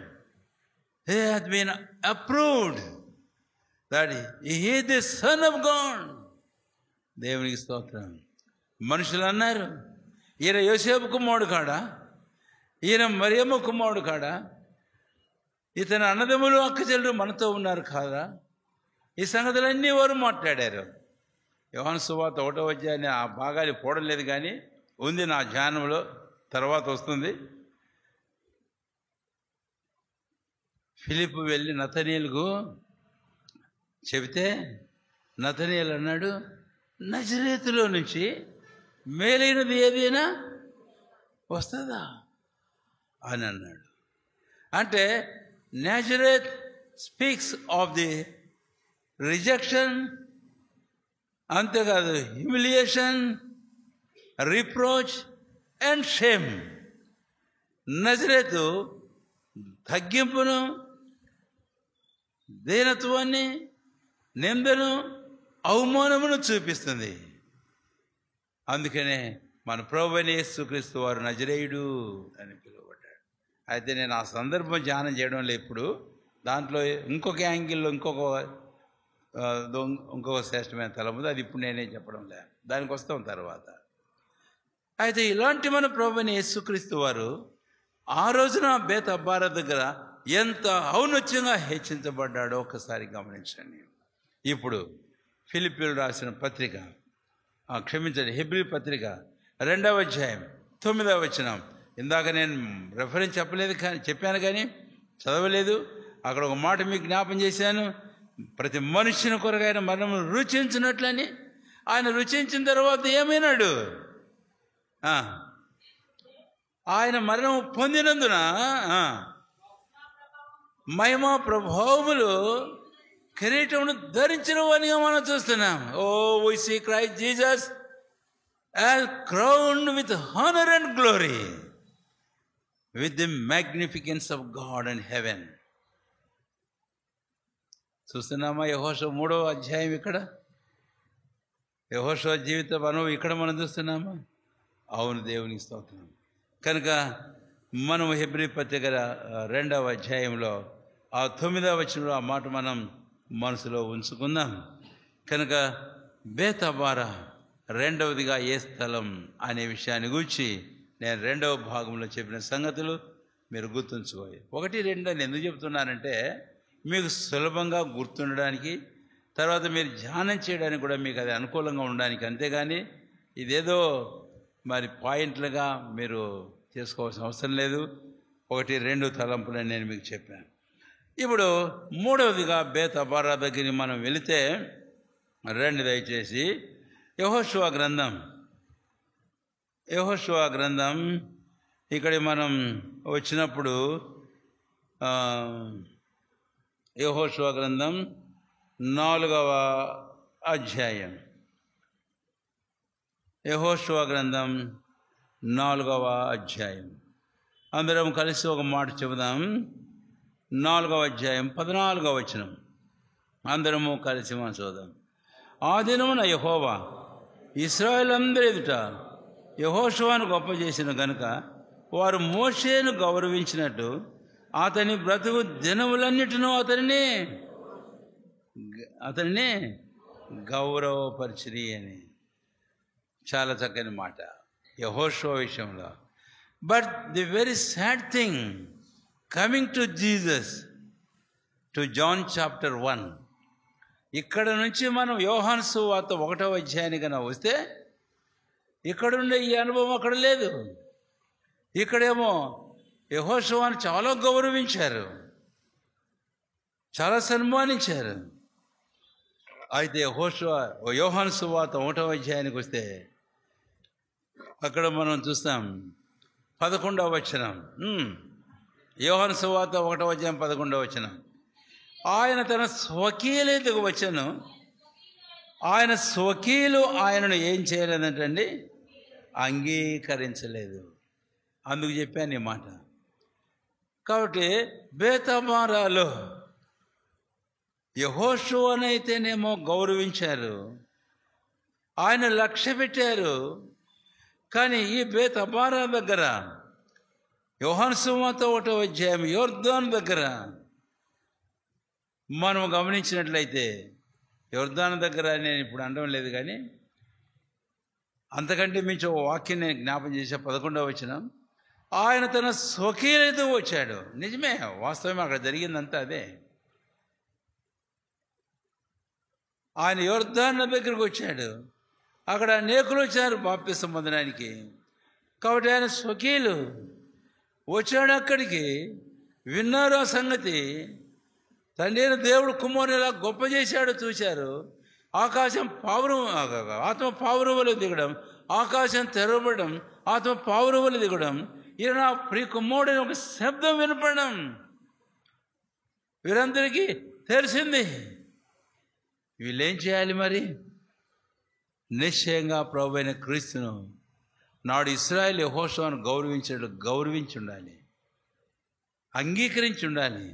He hath been approved that he is the Son of God. దేవునికి స్తోత్రం. మనుషులు అన్నారు, ఈయన యోసేపు కుమారుడు కాడా, ఈయన మరియమ్మ కుమారుడు కాడా, ఇతని అన్నదమ్ములు అక్కచెల్లెలు మనతో ఉన్నారు కాదా, ఈ సంగతులన్నీ వారు మాట్లాడారు. యోహాను సువార్త 1వ అధ్యాయాన్ని ఆ భాగాన్ని పోవడం కానీ ఉంది నా ధ్యానంలో, తర్వాత వస్తుంది. ఫిలిప్పు వెళ్ళి నతనీయులకు చెబితే నతనీయులు అన్నాడు, నజరేతులో నుంచి మేలైనది ఏదైనా వస్తుందా అని అన్నాడు. అంటే Nazareth speaks of the rejection, అంతేకాదు హ్యూమిలియేషన్, రిప్రోచ్ అండ్ షేమ్. నజరేతు తగ్గింపును, దీనత్వాన్ని, నిందను, అవమానమును చూపిస్తుంది. అందుకనే మన ప్రభువైన యేసుక్రీస్తు వారు నజరేయుడు అని పిలువబడ్డాడు. అయితే నేను ఆ సందర్భం ధ్యానం చేయడం లేదు ఇప్పుడు. దాంట్లో ఇంకొక యాంగిల్లో ఇంకొక శ్రేష్టమైన తలం ఉంది, అది ఇప్పుడు నేనే చెప్పడం లేదు, దానికి వస్తాం తర్వాత. అయితే ఇలాంటి మన ప్రభువైన యేసుక్రీస్తు వారు ఆ రోజున బేతబారా దగ్గర ఎంత ఔన్నత్యంగా హెచ్చించబడ్డాడో ఒకసారి గమనించండి. ఇప్పుడు ఫిలిప్పీయులు రాసిన పత్రిక, హెబ్రీ పత్రిక 2వ అధ్యాయం 9వ వచనం. ఇందాక నేను రెఫరెన్స్ చెప్పాను కానీ చదవలేదు. అక్కడ ఒక మాట మీకు జ్ఞాపం చేశాను. ప్రతి మనుష్యుని కొరకు ఆయన మరణము రుచించినట్లని. ఆయన రుచించిన తర్వాత ఏమైనాడు? ఆయన మరణం పొందినందున మహిమా ప్రభావములు కిరీటమును ధరించిన వానిగా మనం చూస్తున్నాం. Oh we see Christ Jesus as crowned with honour and glory with the magnificence of God and heaven. చూస్తున్నామా? యెహోషువ 3వ అధ్యాయం ఇక్కడ, యెహోషువ జీవిత అనుభవం ఇక్కడ మనం చూస్తున్నామా? అవును, దేవునికి స్తోత్రం. కనుక మనం హెబ్రీ పత్రిక 2వ అధ్యాయంలో 9వ వచనంలో ఆ మాట మనం మనసులో ఉంచుకుందాం. కనుక బేతబారా రెండవదిగా ఏ స్థలం అనే విషయాన్ని గురించి నేను 2వ భాగంలో చెప్పిన సంగతులు మీరు గుర్తుంచుకోవాలి. 1, 2 అని ఎందుకు చెప్తున్నానంటే మీకు సులభంగా గుర్తుండడానికి, తర్వాత మీరు ధ్యానం చేయడానికి కూడా మీకు అది అనుకూలంగా ఉండడానికి. అంతేగాని ఇదేదో మరి పాయింట్లుగా మీరు చేసుకోవాల్సిన అవసరం లేదు. 1, 2 తలంపులని నేను మీకు చెప్పాను. ఇప్పుడు 3వదిగా బేతబారా దగ్గరికి మనం వెళితే రండి దయచేసి. యెహోషువ గ్రంథం ఇక్కడ మనం వచ్చినప్పుడు యెహోషువ గ్రంథం 4వ అధ్యాయం. యెహోషువ గ్రంథం 4వ అధ్యాయం. అందరం కలిసి ఒక మాట చెబుదాం. 4వ అధ్యాయం 14వ వచనం అందరము కలిసి మనం చూద్దాం. ఆ దినమున యెహోవా ఇశ్రాయేలందరి ఎదుట యెహోషువను గొప్ప చేసిన గనుక వారు మోషేను గౌరవించినట్టు అతని బ్రతుకు దినములన్నిటినూ అతనిని గౌరవపరిచిరి అని. చాలా చక్కని మాట యెహోషువ విషయంలో. But the very sad thing coming to Jesus, to John chapter 1, ఇక్కడ నుంచి మనం యోహాను సువార్త 1వ అధ్యాయానికి కన్నా వస్తే ఇక్కడుండే ఈ అనుభవం అక్కడ లేదు. ఇక్కడేమో యెహోషువను చాలా గౌరవించారు, చాలా సన్మానించారు. అయితే యోహాను సువార్త 1వ అధ్యాయానికి వస్తే అక్కడ మనం చూస్తాం 11వ వచనం. యోహాను సువార్త 1వ అధ్యాయం 11వ వచనం. ఆయన తన స్వకీయుల ఎదుగు వచ్చాను, ఆయన స్వకీయులు ఆయనను ఏం చేయలేదంటండి, అంగీకరించలేదు. అందుకు చెప్పాను ఈ మాట. కాబట్టి బేతబారాలో యెహోషువనైతేనేమో గౌరవించారు, ఆయన లక్ష్య పెట్టారు. కానీ ఈ బేతబారా దగ్గర యోహాను సువార్త 1వ అధ్యాయం యోర్దాను దగ్గర మనం గమనించినట్లయితే యొర్దాను దగ్గర నేను ఇప్పుడు అనడం లేదు, కానీ అంతకంటే మించి ఒక వాక్యం నేను జ్ఞాపం చేసే 11వ వచనం, ఆయన తన స్వకీయులతో వచ్చాడు. నిజమే, వాస్తవమే, అక్కడ జరిగిందంతా అదే. ఆయన యొర్దాను దగ్గరకు వచ్చాడు. అక్కడ అనేకులు వచ్చారు బాప్తిసం పొందడానికి. కాబట్టి ఆయన స్వకీయులు వచ్చాడు అక్కడికి, విన్నారు ఆ సంగతి. తండ్రి అయిన దేవుడు కుమారుని ఎలా గొప్ప చేశాడో చూశారు. ఆకాశం పావురం, ఆత్మ పావురం వలె దిగడం, ఆకాశం తెరవబడడం, ఆత్మ పావురం వలె దిగడం, ఈయన నా ప్రియ కుమారుడని ఒక శబ్దం వినపడడం వీరందరికీ తెలిసింది. వీళ్ళేం చేయాలి మరి? నిశ్చయంగా ప్రభు అయిన క్రీస్తును నాడు ఇశ్రాయేలు యెహోషువను గౌరవించి ఉండాలి, అంగీకరించి ఉండాలి,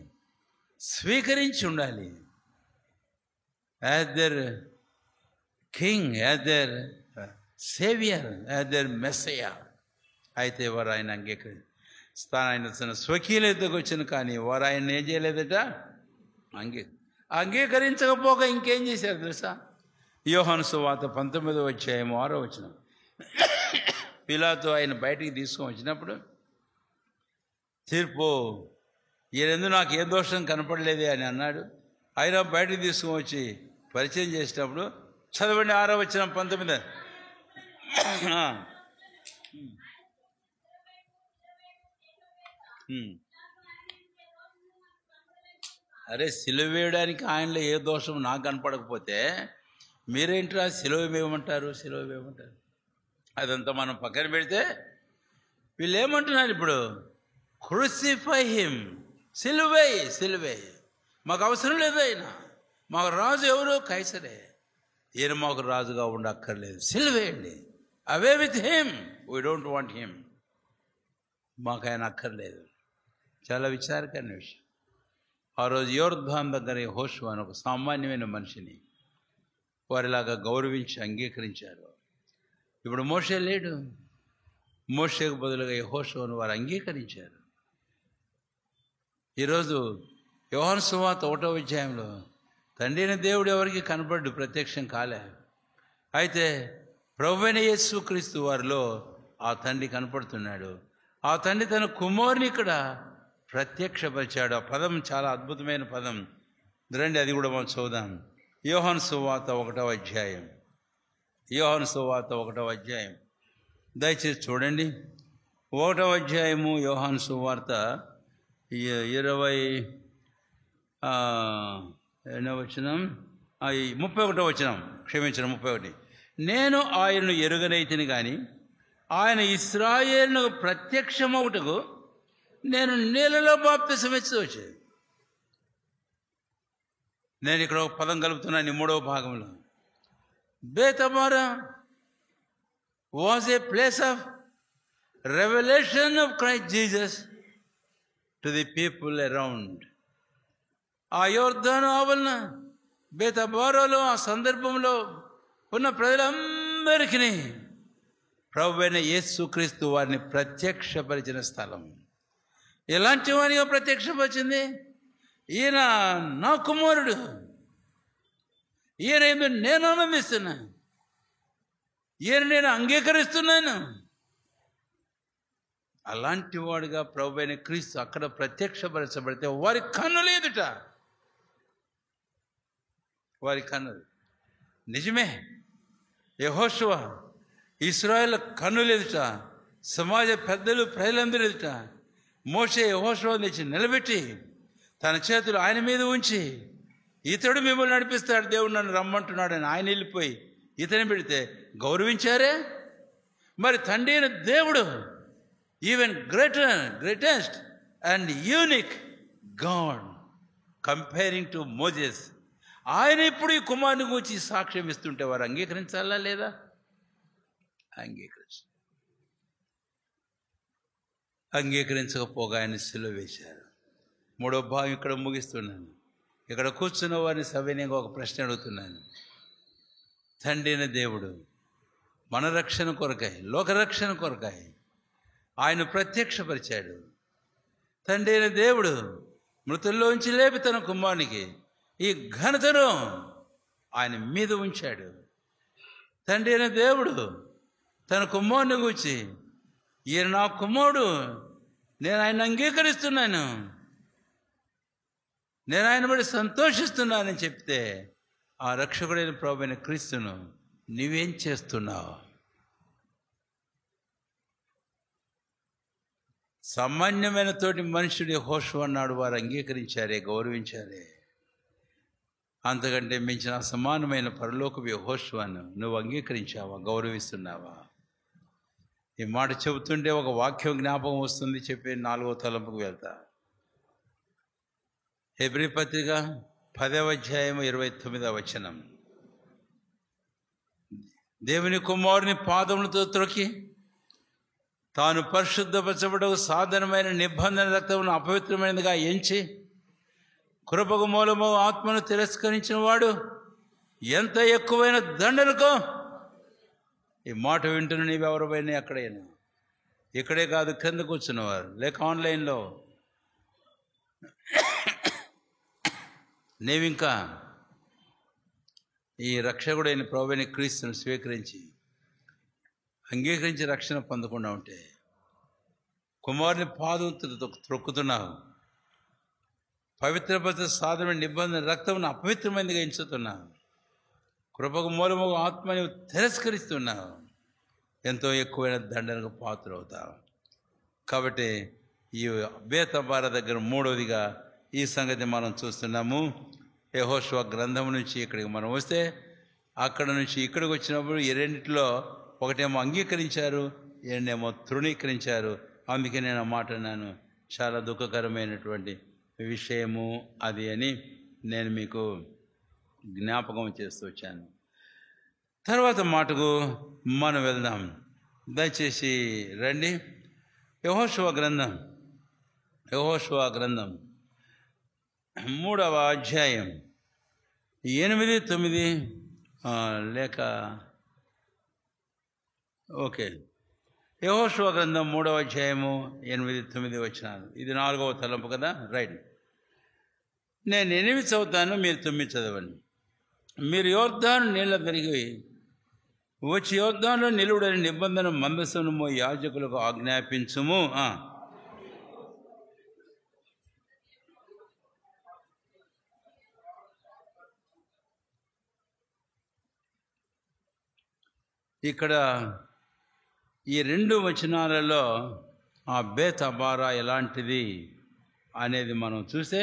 స్వీకరించి ఉండాలి. As their king, as their saviour, as their Messiah. అయితే వారు ఆయన ఆయన తన స్వకీయులతకు వచ్చిన, కానీ వారు ఆయన ఏం చేయలేదట, అంగీకరించకపోగా ఇంకేం చేశారు తెలుసా? యోహాను సువార్త 19వ అధ్యాయం 6వ వచనం, పిలాతు ఆయన బయటికి తీసుకొని వచ్చినప్పుడు తీర్పు, ఈయనందు నాకు ఏ దోషం కనపడలేదే అని అన్నాడు. ఆయన బయటికి తీసుకొని వచ్చి పరిచయం చేసినప్పుడు, చదవండి 6వ వచనం 19. అరే, సిలువ వేయడానికి ఆయనలో ఏ దోషం నాకు కనపడకపోతే మీరేంట్రా సిలువ వేయమంటారు, సిలువ వేయమంటారు? అదంతా మనం పక్కన పెడితే వీళ్ళు ఏమంటున్నారు ఇప్పుడు? క్రూసిఫై హిమ్, సిలువే, సిలువే, మాకు అవసరం లేదు, ఆయన మాకు రాజు ఎవరు? కైసరే. ఈయన మాకు రాజుగా ఉండక్కర్లేదు, సిలువేయండి, away with him, we don't want him, మాకు ఆయన అక్కర్లేదు. చాలా విచారకరమైన విషయం. ఆ రోజు యొర్దాను దగ్గర యెహోషువ అని ఒక సామాన్యమైన మనిషిని వారిలాగా గౌరవించి అంగీకరించారు. ఇప్పుడు మోషే లేడు, మోషేకు బదులుగా యెహోషువను వారు అంగీకరించారు. ఈరోజు యోహాను సువార్త 1వ అధ్యాయంలో తండ్రి అయిన దేవుడు ఎవరికి కనబడ్డు, ప్రత్యక్షం కాలే. అయితే ప్రభువైన యేసుక్రీస్తు వారిలో ఆ తండ్రి కనపడుతున్నాడు. ఆ తండ్రి తన కుమారుని ఇక్కడ ప్రత్యక్షపరిచాడు. ఆ పదం చాలా అద్భుతమైన పదం. రండి, అది కూడా మనం చూద్దాం. యోహాను సువార్త 1వ అధ్యాయం, యోహాను సువార్త 1వ అధ్యాయం దయచేసి చూడండి. 1వ అధ్యాయము యోహాను సువార్త 21వ వచనం, 31వ వచనం, క్షమించిన 31. నేను ఆయనను ఎరుగనైతిని కానీ ఆయన ఇశ్రాయేలును ప్రత్యక్షమవుటకు నేను నీళ్ళలో బాప్తిసం ఇచ్చి వచ్చాను. నేను ఇక్కడ ఒక పదం కలుపుతున్నాను 3వ భాగంలో. Bethabara was a place of revolution of Christ Jesus to the people around. ఆ యొర్దాను ఆవలన బేతబారాలో ఆ సందర్భంలో ఉన్న ప్రజలందరికీ ప్రభువైన యేసుక్రీస్తు వారిని ప్రత్యక్షపరిచిన స్థలం. ఎలాంటి వారిగా ప్రత్యక్షపరిచింది? ఈయన నా కుమారుడు, ఈయన ఏదో నేను ఆనందిస్తున్నా, ఈయన నేను అంగీకరిస్తున్నాను. అలాంటి వాడుగా ప్రభువైన క్రీస్తు అక్కడ ప్రత్యక్షపరచబడితే వారి కన్నులు ఎదుట, వారి కన్నులు నిజమే, యెహోషువ ఇశ్రాయేలు కన్నులు ఎదుట, సమాజ పెద్దలు ప్రజలందరూ ఎదుట మోషే యెహోషువను తెచ్చి నిలబెట్టి తన చేతులు ఆయన మీద ఉంచి, ఇతడు మిమ్మల్ని నడిపిస్తాడు, దేవుడు నన్ను రమ్మంటున్నాడు అని ఆయన వెళ్ళిపోయి ఇతని పెడితే గౌరవించారే. మరి తండ్రి అయిన దేవుడు, even greatest and unique God comparing to Moses, ఆయన ఇప్పుడు ఈ కుమారుని గురించి సాక్ష్యం ఇస్తుంటే వారు అంగీకరించాలా లేదా? అంగీకరించకపోగా ఆయన సిలువ వేశారు. 3వ భాగం ఇక్కడ ముగిస్తున్నాను. ఇక్కడ కూర్చున్న వారిని సవినయంగా ఒక ప్రశ్న అడుగుతున్నాను. తండ్రి అయిన దేవుడు మన రక్షణ కొరకాయి, లోకరక్షణ కొరకాయి ఆయన ప్రత్యక్షపరిచాడు. తండ్రి అయిన దేవుడు మృతుల్లోంచి లేపి తన కుమారునికి ఈ ఘనతను ఆయన మీద ఉంచాడు. తండ్రి అయిన దేవుడు తన కుమారుని గూర్చి, ఈయన నా కుమారుడు, నేను ఆయన అంగీకరిస్తున్నాను, నేను ఆయన బట్టి సంతోషిస్తున్నానని చెప్తే, ఆ రక్షకుడైన ప్రభువైన క్రీస్తును నువ్వేం చేస్తున్నావు? సామాన్యమైన తోటి మనుషుడు యెహోషువ అన్నాడు, వారు అంగీకరించారే, గౌరవించారే. అంతకంటే మించిన సమానమైన పరలోకపు యెహోషువను నువ్వు అంగీకరించావా, గౌరవిస్తున్నావా? ఈ మాట చెబుతుంటే ఒక వాక్యం జ్ఞాపకం వస్తుంది, చెప్పి 4వ తలంపుకు వెళ్తా. హెబ్రీ పత్రిక 10వ అధ్యాయం 29వ వచనం. దేవుని కుమారుని పాదములతో త్రొక్కి తాను పరిశుద్ధపరచబడవు సాధనమైన నిబంధన రక్తమును అపవిత్రమైనదిగా ఎంచి కృపకు మూలము ఆత్మను తిరస్కరించిన వాడు ఎంత ఎక్కువైన దండలకు. ఈ మాట వింటున్న నీవెవరైనా ఎక్కడైనా, ఇక్కడే కాదు కింద కూర్చున్నవారు, లేక ఆన్లైన్లో, నీవింకా ఈ రక్షకుడైన ప్రభువైన క్రీస్తును స్వీకరించి అంగీకరించి రక్షణ పొందకుండా ఉంటే, కుమారుని పాదం త్రొక్కుతున్నావు, పవిత్రపరచ సాధన నిబంధన రక్తమును అపవిత్రమైనదిగా ఎంచుతున్నావు, కృపకు మూలము ఆత్మని తిరస్కరిస్తున్నావు, ఎంతో ఎక్కువైన దండనకు పాత్రవుతావు. కాబట్టి ఈ బేతబార దగ్గర 3వదిగా ఈ సంగతి మనం చూస్తున్నాము. యెహోషువ గ్రంథం నుంచి ఇక్కడికి మనం వస్తే, అక్కడ నుంచి ఇక్కడికి వచ్చినప్పుడు ఈ రెండిట్లో ఒకటేమో అంగీకరించారు, రెండేమో తృణీకరించారు. అందుకే నేను మాట అన్నాను, చాలా దుఃఖకరమైనటువంటి విషయము అది అని నేను మీకు జ్ఞాపకం చేస్తూ వచ్చాను. తర్వాత మాటకు మనం వెళ్దాం. దయచేసి రండి. యెహోషువ గ్రంథం 3వ అధ్యాయం 8, 9 లేక ఓకే, యెహోషువ గ్రంథం 3వ అధ్యాయము 8, 9 వచనాలు. ఇది 4వ తలంపు కదా, రైట్. నేను 8 చదువుతాను, మీరు 9 చదవండి. మీరు యోర్దాను నీళ్ళ తిరిగి వచ్చి యోర్దానులో నిలువుడని నిబంధన మందసము యాజకులకు ఆజ్ఞాపించుము. ఇక్కడ ఈ 2 వచనాలలో ఆ బేతబారా ఎలాంటిది అనేది మనం చూస్తే,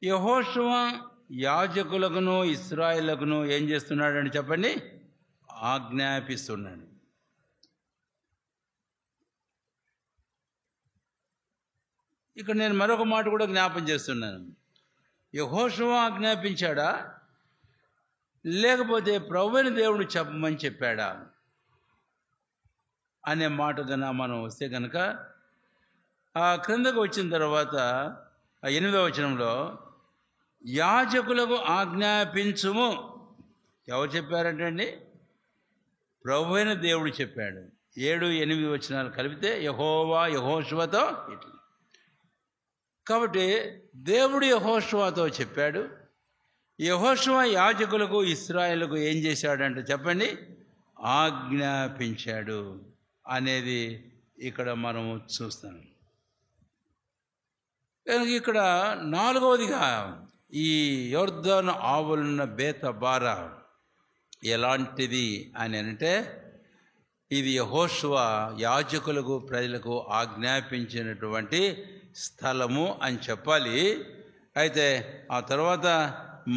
యెహోషువ యాజకులకును ఇశ్రాయేలుకును ఏం చేస్తున్నాడని చెప్పండి, ఆజ్ఞాపిస్తున్నాడు. ఇక్కడ నేను మరొక మాట కూడా జ్ఞాపం చేస్తున్నాను. యెహోషువ ఆజ్ఞాపించాడా, లేకపోతే ప్రభువైన దేవుడు చెప్పమని చెప్పాడా అనే మాట కన్నా మనం వస్తే కనుక, ఆ క్రిందకు వచ్చిన తర్వాత 8వ వచనంలో యాజకులకు ఆజ్ఞాపించుము ఎవరు చెప్పారంటే అండి, ప్రభువైన దేవుడు చెప్పాడు. 7, 8 వచనాలు కలిపితే యెహోషువతో ఇట్లా. కాబట్టి దేవుడు యెహోషువతో చెప్పాడు. యెహోషువ యాజకులకు ఇశ్రాయేలుకు ఏం చేశాడంటే చెప్పండి, ఆజ్ఞాపించాడు అనేది ఇక్కడ మనము చూస్తాం. కనుక ఇక్కడ 4వదిగా ఈ యొర్దాను ఆవులున్న బేతబారా ఎలాంటిది అని అంటే, ఇది యెహోషువ యాజకులకు ప్రజలకు ఆజ్ఞాపించినటువంటి స్థలము అని చెప్పాలి. అయితే ఆ తర్వాత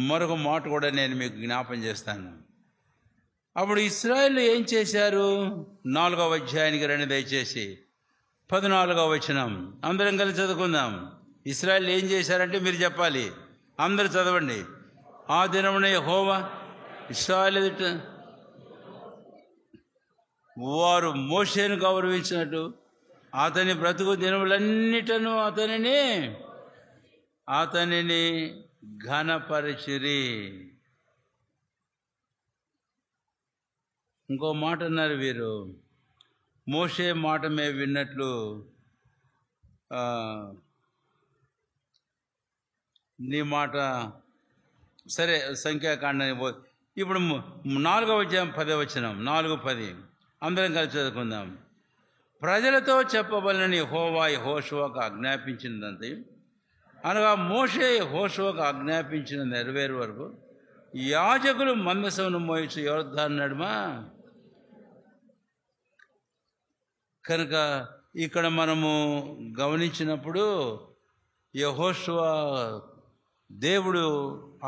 మరొక మాట కూడా నేను మీకు జ్ఞాపం చేస్తాను. అప్పుడు ఇశ్రాయేలు ఏం చేశారు? 4వ అధ్యాయానికి రండి దయచేసి. 14వ వచనం అందరం కలిసి చదువుకుందాం. ఇశ్రాయేలు ఏం చేశారంటే మీరు చెప్పాలి, అందరూ చదవండి. ఆ దినమున యెహోవా ఇశ్రాయేలు ఎదుట వారు మోషేను గౌరవించినట్టు అతని బ్రతుకు దినములన్నిటను అతనిని ఘనపరచిరి. ఇంకో మాట అన్నారు వీరు, మోషే మాట మేము విన్నట్లు నీ మాట సరే సంఖ్యాకాండానికి ఇప్పుడు 4వ అధ్యాయం 10వ వచనం, 4:10 అందరం కలిసి చదువుకుందాం. ప్రజలతో చెప్పబలని యెహోవా యెహోషువకు ఆజ్ఞాపించినదంతే, అనగా మోషే యెహోషువకు ఆజ్ఞాపించిన నెరవేరు వరకు యాజకులు మందసమును మోయించు యోర్దాను నడుమ. కనుక ఇక్కడ మనము గమనించినప్పుడు యెహోషువ దేవుడు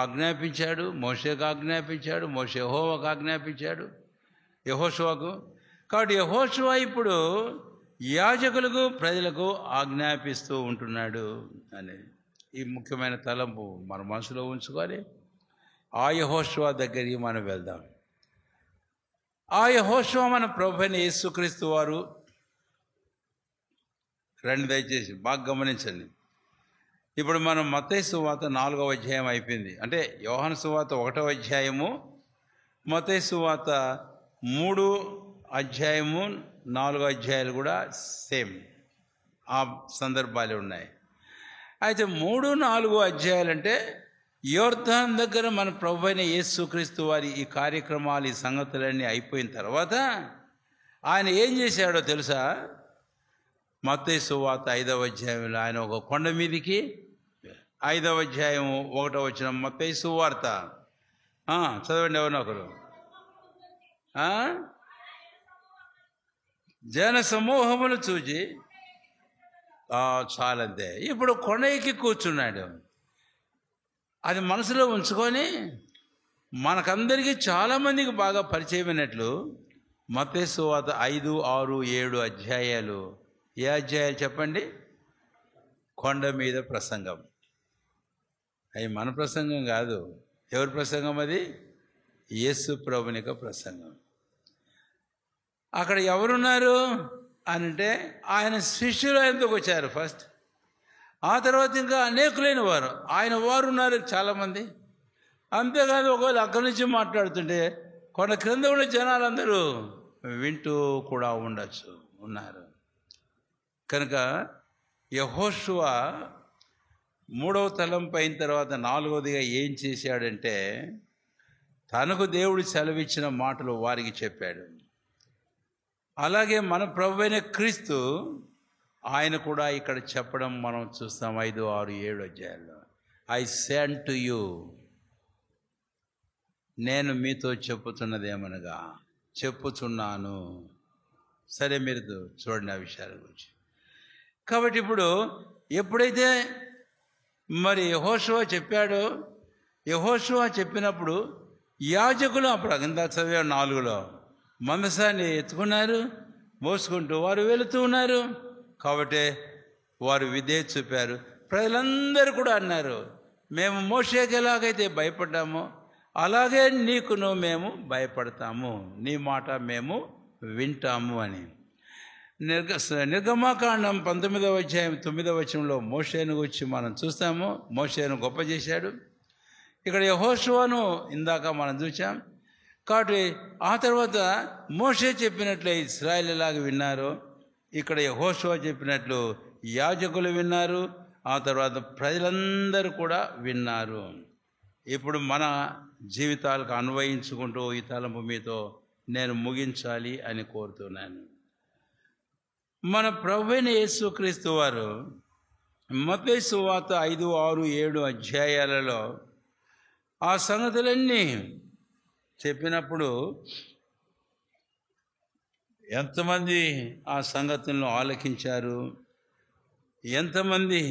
ఆజ్ఞాపించాడు, మోషేకు ఆజ్ఞాపించాడు, మోషే యెహోవాకు ఆజ్ఞాపించాడు యెహోషువకు. కాబట్టి యెహోషువ ఇప్పుడు యాజకులకు ప్రజలకు ఆజ్ఞాపిస్తూ ఉంటున్నాడు అనేది ఈ ముఖ్యమైన తలంపు మన మనసులో ఉంచుకొని ఆ యెహోషువ దగ్గరికి మనం వెళ్దాం. ఆ యెహోషువ మన ప్రభువైన యేసుక్రీస్తు వారు. రండి దయచేసి బాగా గమనించండి. ఇప్పుడు మనం మత్తయి సువార్త 4వ అధ్యాయం అయిపోయింది. అంటే యోహాను సువార్త 1వ అధ్యాయము, మత్తయి సువార్త 3 అధ్యాయము 4 అధ్యాయాలు కూడా సేమ్ ఆ సందర్భాలు ఉన్నాయి. అయితే 3, 4 అధ్యాయాలు అంటే యోర్దాను దగ్గర మన ప్రభువైన యేసుక్రీస్తు వారి ఈ కార్యక్రమాలు, ఈ సంగతులన్నీ అయిపోయిన తర్వాత ఆయన ఏం చేశాడో తెలుసా? మత్తయి సువార్త 5వ అధ్యాయంలో ఆయన ఒక కొండ మీదికి, 5వ అధ్యాయం 1వ వచనం మత్తయి సువార్త చదవండి ఎవరినొకరు. జన సమూహములు చూచి చాలంతే. ఇప్పుడు కొండ ఎక్కి కూర్చున్నాడు. అది మనసులో ఉంచుకొని మనకందరికీ చాలామందికి బాగా పరిచయమైనట్లు మత్తయి సువార్త 5, 6, 7 అధ్యాయాలు. ఏ అధ్యాయాలు చెప్పండి? కొండ మీద ప్రసంగం. అవి మన ప్రసంగం కాదు. ఎవరి ప్రసంగం అది? యేసు ప్రభుని యొక్క ప్రసంగం. అక్కడ ఎవరున్నారు అని అంటే ఆయన శిష్యులు ఆయనతోకి వచ్చారు ఫస్ట్. ఆ తర్వాత ఇంకా అనేకులైన వారు ఆయన వారు ఉన్నారు చాలామంది. అంతేకాదు ఒకవేళ అక్కడి నుంచి మాట్లాడుతుంటే కొండ క్రింద ఉన్న జనాలందరూ వింటూ కూడా ఉన్నారు. కనుక యెహోషువ 3వ తలంపు అయిన తర్వాత 4వదిగా ఏం చేశాడంటే తనకు దేవుడు సెలవిచ్చిన మాటలు వారికి చెప్పాడు. అలాగే మన ప్రభువైన క్రీస్తు ఆయన కూడా ఇక్కడ చెప్పడం మనం చూస్తాం 5, 6, 7 అధ్యాయాల్లో. ఐ సెండ్ టు యూ, నేను మీతో చెప్పుతున్నదేమనగా చెప్పుచున్నాను. సరే మీరు చూడండి ఆ విషయాల గురించి. కాబట్టి ఇప్పుడు ఎప్పుడైతే మరి యెహోషువ చెప్పాడో, యెహోషువ చెప్పినప్పుడు యాజకులు అప్పుడు అగందా చదివే 4లో మందసాన్ని ఎత్తుకున్నారు, మోసుకుంటూ వారు వెళుతూ ఉన్నారు. కాబట్టి వారు విధేయత చూపారు. ప్రజలందరూ కూడా అన్నారు, మేము మోషేకి ఎలాగైతే భయపడ్డామో అలాగే నీకును మేము భయపడతాము, నీ మాట మేము వింటాము అని. నిర్గమాకాండం 19వ అధ్యాయం 9వ వచనంలో మోషేను గురించి మనం చూస్తాము. మోషేను గొప్ప చేశాడు. ఇక్కడ యెహోషువను ఇందాక మనం చూసాం. కాబట్టి ఆ తర్వాత మోషే చెప్పినట్లే ఇశ్రాయేలు ఎలాగ విన్నారు, ఇక్కడ యెహోషువ చెప్పినట్లు యాజకులు విన్నారు. ఆ తర్వాత ప్రజలందరూ కూడా విన్నారు. ఇప్పుడు మన జీవితాలకు అన్వయించుకుంటూ ఈ తలంపు మీతో నేను ముగించాలి అని కోరుతున్నాను. మన ప్రభువైన యేసుక్రీస్తు వారు మత్తయి సువార్త 5, 6, 7 అధ్యాయాలలో ఆ సంగతులన్నీ చెప్పినప్పుడు ఎంతమంది ఆ సంగతులను ఆలకించారు, ఎంతమంది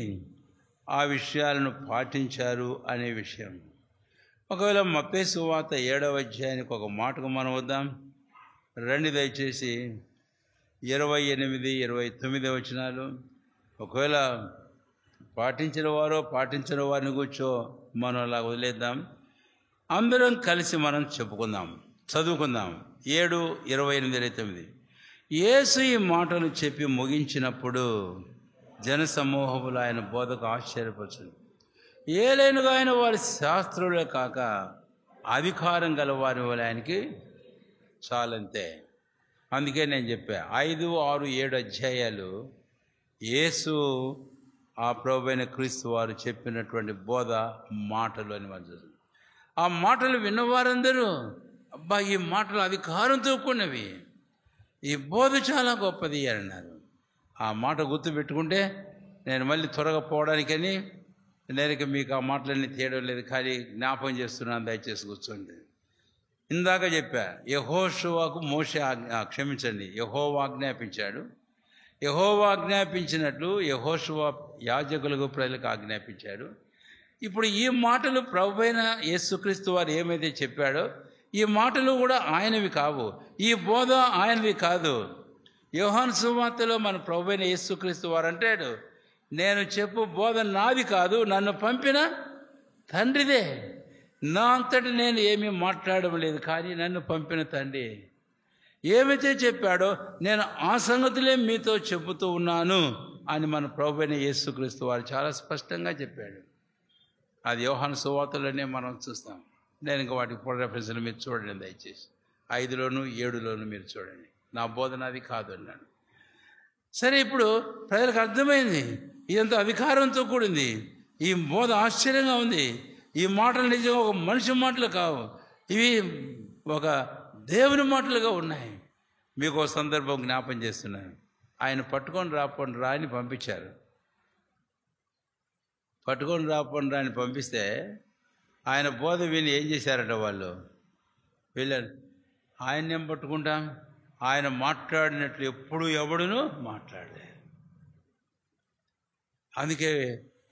ఆ విషయాలను పాటించారు అనే విషయం. ఒకవేళ మత్తయి సువార్త 7వ అధ్యాయానికి ఒక మాటకు మనం వద్దాం. రండి దయచేసి 28, 29 వచనాలు. ఒకవేళ పాటించిన వారో పాటించిన వారిని కూర్చో మనం అలా వదిలేద్దాం. అందరం కలిసి మనం చదువుకుందాం. 7, 28, 29. యేసు ఈ మాటలు చెప్పి ముగించినప్పుడు జనసమూహములు ఆయన బోధకు ఆశ్చర్యపరచును. ఏలైనగా ఆయన వారి శాస్త్రులే కాక అధికారం గల వారి వల్ల ఆయనకి చాలంతే. అందుకే నేను చెప్పా 5, 6, 7 అధ్యాయాలు యేసు ఆ ప్రభువైన క్రీస్తు వారు చెప్పినటువంటి బోధ మాటలు అని మనం చూస్తాం. ఆ మాటలు విన్నవారందరూ అబ్బా ఈ మాటలు అధికారంతో కూడినవి, ఈ బోధ చాలా గొప్పది అన్నారు. ఆ మాట గుర్తు పెట్టుకుంటే నేను మళ్ళీ త్వరగా పోవడానికని నేను మీకు ఆ మాటలన్నీ తీయడం లేదు, కానీ జ్ఞాపకం చేస్తున్నాను, దయచేసి కూర్చోండి. ఇందాక చెప్పా, యెహోషువకు మోషే యెహోవా ఆజ్ఞాపించాడు. యెహోవా ఆజ్ఞాపించినట్లు యెహోషువ యాజకులకు ప్రజలకు ఆజ్ఞాపించాడు. ఇప్పుడు ఈ మాటలు ప్రభువైన యేసుక్రీస్తు వారు ఏమైతే చెప్పాడో ఈ మాటలు కూడా ఆయనవి కావు, ఈ బోధ ఆయనవి కాదు. యోహాను సువార్తలో మన ప్రభువైన యేసుక్రీస్తు వారు అంటాడు, నేను చెప్పు బోధ నాది కాదు, నన్ను పంపిన తండ్రిదే. నా అంతటి నేను ఏమీ మాట్లాడడం లేదు, కానీ నన్ను పంపిన తండ్రి ఏమైతే చెప్పాడో నేను ఆ సంగతులే మీతో చెబుతూ ఉన్నాను అని మన ప్రభువైన యేసుక్రీస్తు వారు చాలా స్పష్టంగా చెప్పాడు. అది యోహాను సువార్తలోనే మనం చూస్తాం. నేను ఇంకా వాటికి పొడ రెఫరెన్స్లు మీరు చూడండి, దయచేసి 5లోను 7లోను మీరు చూడండి. నా బోధన అది కాదు అన్నాడు. సరే, ఇప్పుడు ప్రజలకు అర్థమైంది ఇదంతా అధికారంతో కూడింది, ఈ బోధ ఆశ్చర్యంగా ఉంది, ఈ మాటలు నిజంగా ఒక మనిషి మాటలు కావు, ఇవి ఒక దేవుని మాటలుగా ఉన్నాయి. మీకు ఒక సందర్భం జ్ఞాపం చేస్తున్నాను. ఆయన పట్టుకొని రా అని పంపించారు. పట్టుకొని రా అని పంపిస్తే ఆయన బోధ విని ఏం చేశారట వాళ్ళు? వెళ్ళారు. ఆయన ఏం పట్టుకుంటాం, ఆయన మాట్లాడినట్లు ఎప్పుడు ఎవడును మాట్లాడలేదు. అందుకే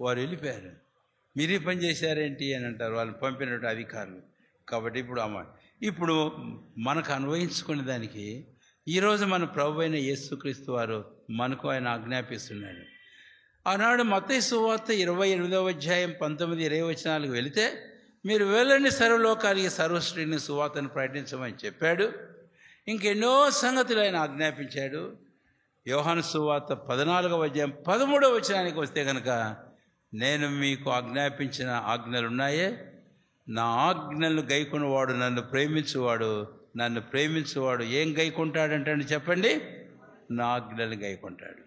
వారు వెళ్ళిపోయారు. మీరు ఈ పని చేశారేంటి అని అంటారు వాళ్ళు పంపినట్టు అధికారులు. కాబట్టి ఇప్పుడు మనకు అన్వయించుకునే దానికి ఈరోజు మన ప్రభువైన యేసుక్రీస్తు వారు మనకు ఆయన ఆజ్ఞాపిస్తున్నాడు. ఆనాడు మత్తయి సువార్త 28వ అధ్యాయం 19-20 వచనాలకు వెళితే, మీరు వెళ్ళండి సర్వలోకానికి సర్వశ్రీని సువార్తను ప్రకటించమని చెప్పాడు. ఇంకెన్నో సంగతులు ఆయన ఆజ్ఞాపించాడు. యోహాను సువార్త 14వ అధ్యాయం 13వ వచనానికి వస్తే కనుక, నేను మీకు ఆజ్ఞాపించిన ఆజ్ఞలున్నాయే, నా ఆజ్ఞలను గైకొన్నవాడు నన్ను ప్రేమించువాడు ఏం గైకొంటాడంటే చెప్పండి, నా ఆజ్ఞలను గైకొంటాడు.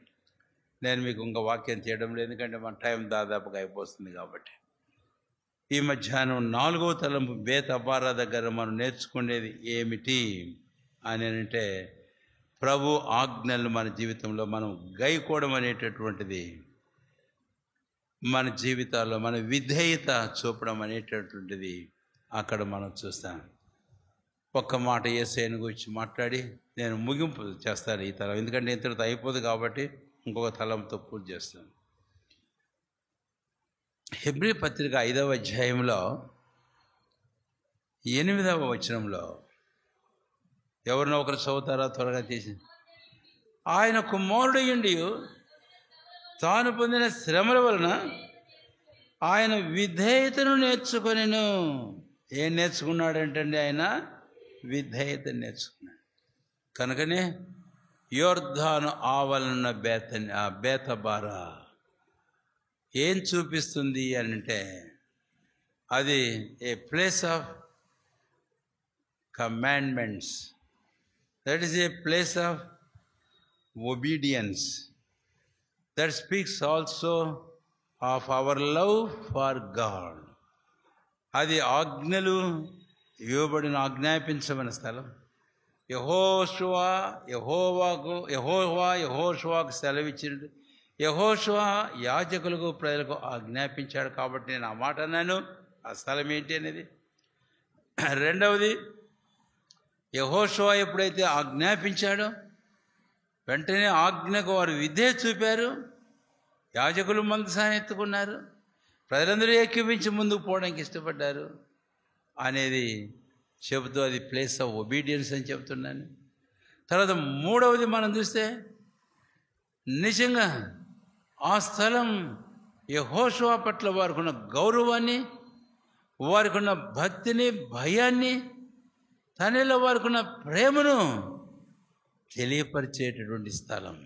నేను మీకు ఇంకా వాక్యం చేయడం లేదు, ఎందుకంటే మన టైం దాదాపుగా అయిపోతుంది. కాబట్టి ఈ మధ్యాహ్నం 4వ తలంపు బేతబారా దగ్గర మనం నేర్చుకునేది ఏమిటి అని అంటే, ప్రభు ఆజ్ఞలను మన జీవితంలో మనం గైకోవడం అనేటటువంటిది మన జీవితాల్లో మన విధేయత చూపడం అనేటటువంటిది అక్కడ మనం చూస్తాం. ఒక్క మాట యేసయ్యను గురించి మాట్లాడి నేను ముగింపు చేస్తాను ఈ తలం, ఎందుకంటే ఇంతటితో అయిపోదు కాబట్టి ఇంకొక తలంతో పూర్తి చేస్తాను. హెబ్రీ పత్రిక 5వ అధ్యాయంలో 8వ వచనంలో ఎవరినో ఒకరు చదువుతారా త్వరగా తీసి, ఆయన కుమారుడయుండి తాను పొందిన శ్రమల వలన ఆయన విధేయతను నేర్చుకొనెను. ఏం నేర్చుకున్నాడంటండి? ఆయన విధేయతను నేర్చుకున్నాడు. కనుకనే యోర్దాను ఆవలన బేతబారా ఏం చూపిస్తుంది అని అంటే, అది a place of commandments, that is a place of obedience, that speaks also of our love for God. అది ఆజ్ఞలు ఇవ్వబడిన ఆజ్ఞాపించబడిన స్థలం. యెహోవాకు సెలవిచ్చిండు. యెహోషువ యాజకులకు ప్రజలకు ఆజ్ఞాపించాడు. కాబట్టి నేను ఆ మాట అన్నాను. ఆ స్థలం ఏంటి అనేది. రెండవది, యెహోషువ ఎప్పుడైతే ఆజ్ఞాపించాడో వెంటనే ఆజ్ఞకు వారు విధేయత చూపారు. యాజకులు మందసాన్ని ఎత్తుకున్నారు, ప్రజలందరూ ఏకీవించి ముందుకు పోవడానికి ఇష్టపడ్డారు అనేది చెబుతూ అది ప్లేస్ ఆఫ్ ఒబీడియన్స్ అని చెబుతున్నాను. తర్వాత మూడవది మనం చూస్తే, నిజంగా ఆ స్థలం యెహోషువ పట్ల వారికి ఉన్న గౌరవాన్ని, వారికి ఉన్న భక్తిని, భయాన్ని, తనలో వారికి ఉన్న ప్రేమను తెలియపరిచేటటువంటి స్థలం.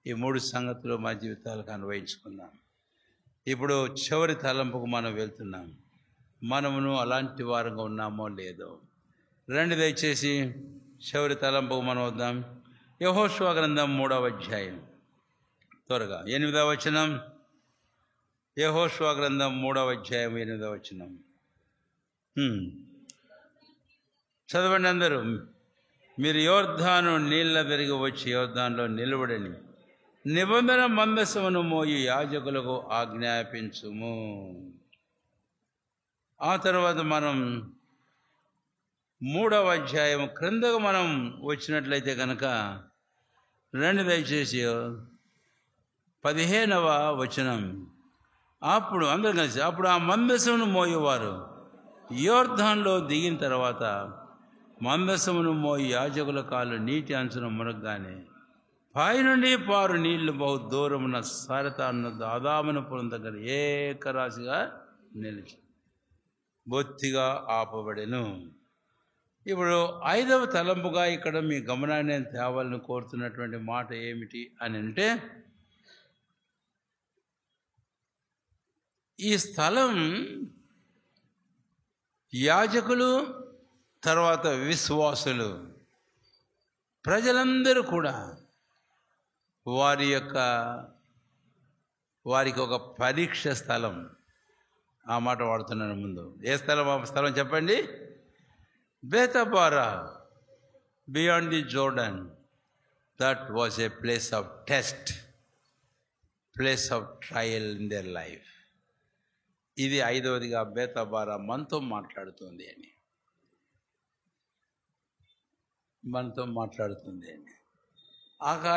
ఈ మూడు సంగతులు మా జీవితాలకు అన్వయించుకుందాం. ఇప్పుడు చివరి తలంపుకు మనం వెళ్తున్నాం. మనమును అలాంటి వారంగా ఉన్నామో లేదో రండి దయచేసి చివరి తలంపుకు మనం వద్దాం. యెహోషువ గ్రంథం 3వ అధ్యాయం త్వరగా 8వ వచనం. యెహోషువ గ్రంథం 3వ అధ్యాయం 8వ వచనం. చదవండి అందరూ. మీరు యోర్దాను నీళ్ళ తిరిగి వచ్చి యోర్దాన్లో నిలబడని నిబంధన మందసమును మోయి యాజకులకు ఆజ్ఞాపించుము. ఆ తర్వాత మనం 3వ అధ్యాయం క్రిందకు మనం వచ్చినట్లయితే కనుక రండి దయచేసి 15వ వచనం. అప్పుడు అందరూ కలిసి అప్పుడు ఆ మందసమును మోయేవారు యోర్దాన్లో దిగిన తర్వాత మందసమును మోయి యాజకుల కాళ్ళు నీటి అంచున మునగగానే పైనుండి పారు నీళ్లు బహు దూరమున సారతాను ఆదామునపురం దగ్గర ఏకరాశిగా నిలిచి బొత్తిగా ఆపబడెను. ఇప్పుడు 5వ తలంపుగా ఇక్కడ మీ గమనాన్ని నేను తేవాలని కోరుతున్నటువంటి మాట ఏమిటి అని అంటే, ఈ స్థలం యాజకులు తర్వాత విశ్వాసులు ప్రజలందరూ కూడా వారికి ఒక పరీక్ష స్థలం. ఆ మాట వాడుతున్నాను ముందు. ఏ స్థలం? ఆ స్థలం చెప్పండి. Bethabara beyond the Jordan. That was a place of test, place of trial in their life. ఇది 5వదిగా బేతబారా మనతో మాట్లాడుతుంది అని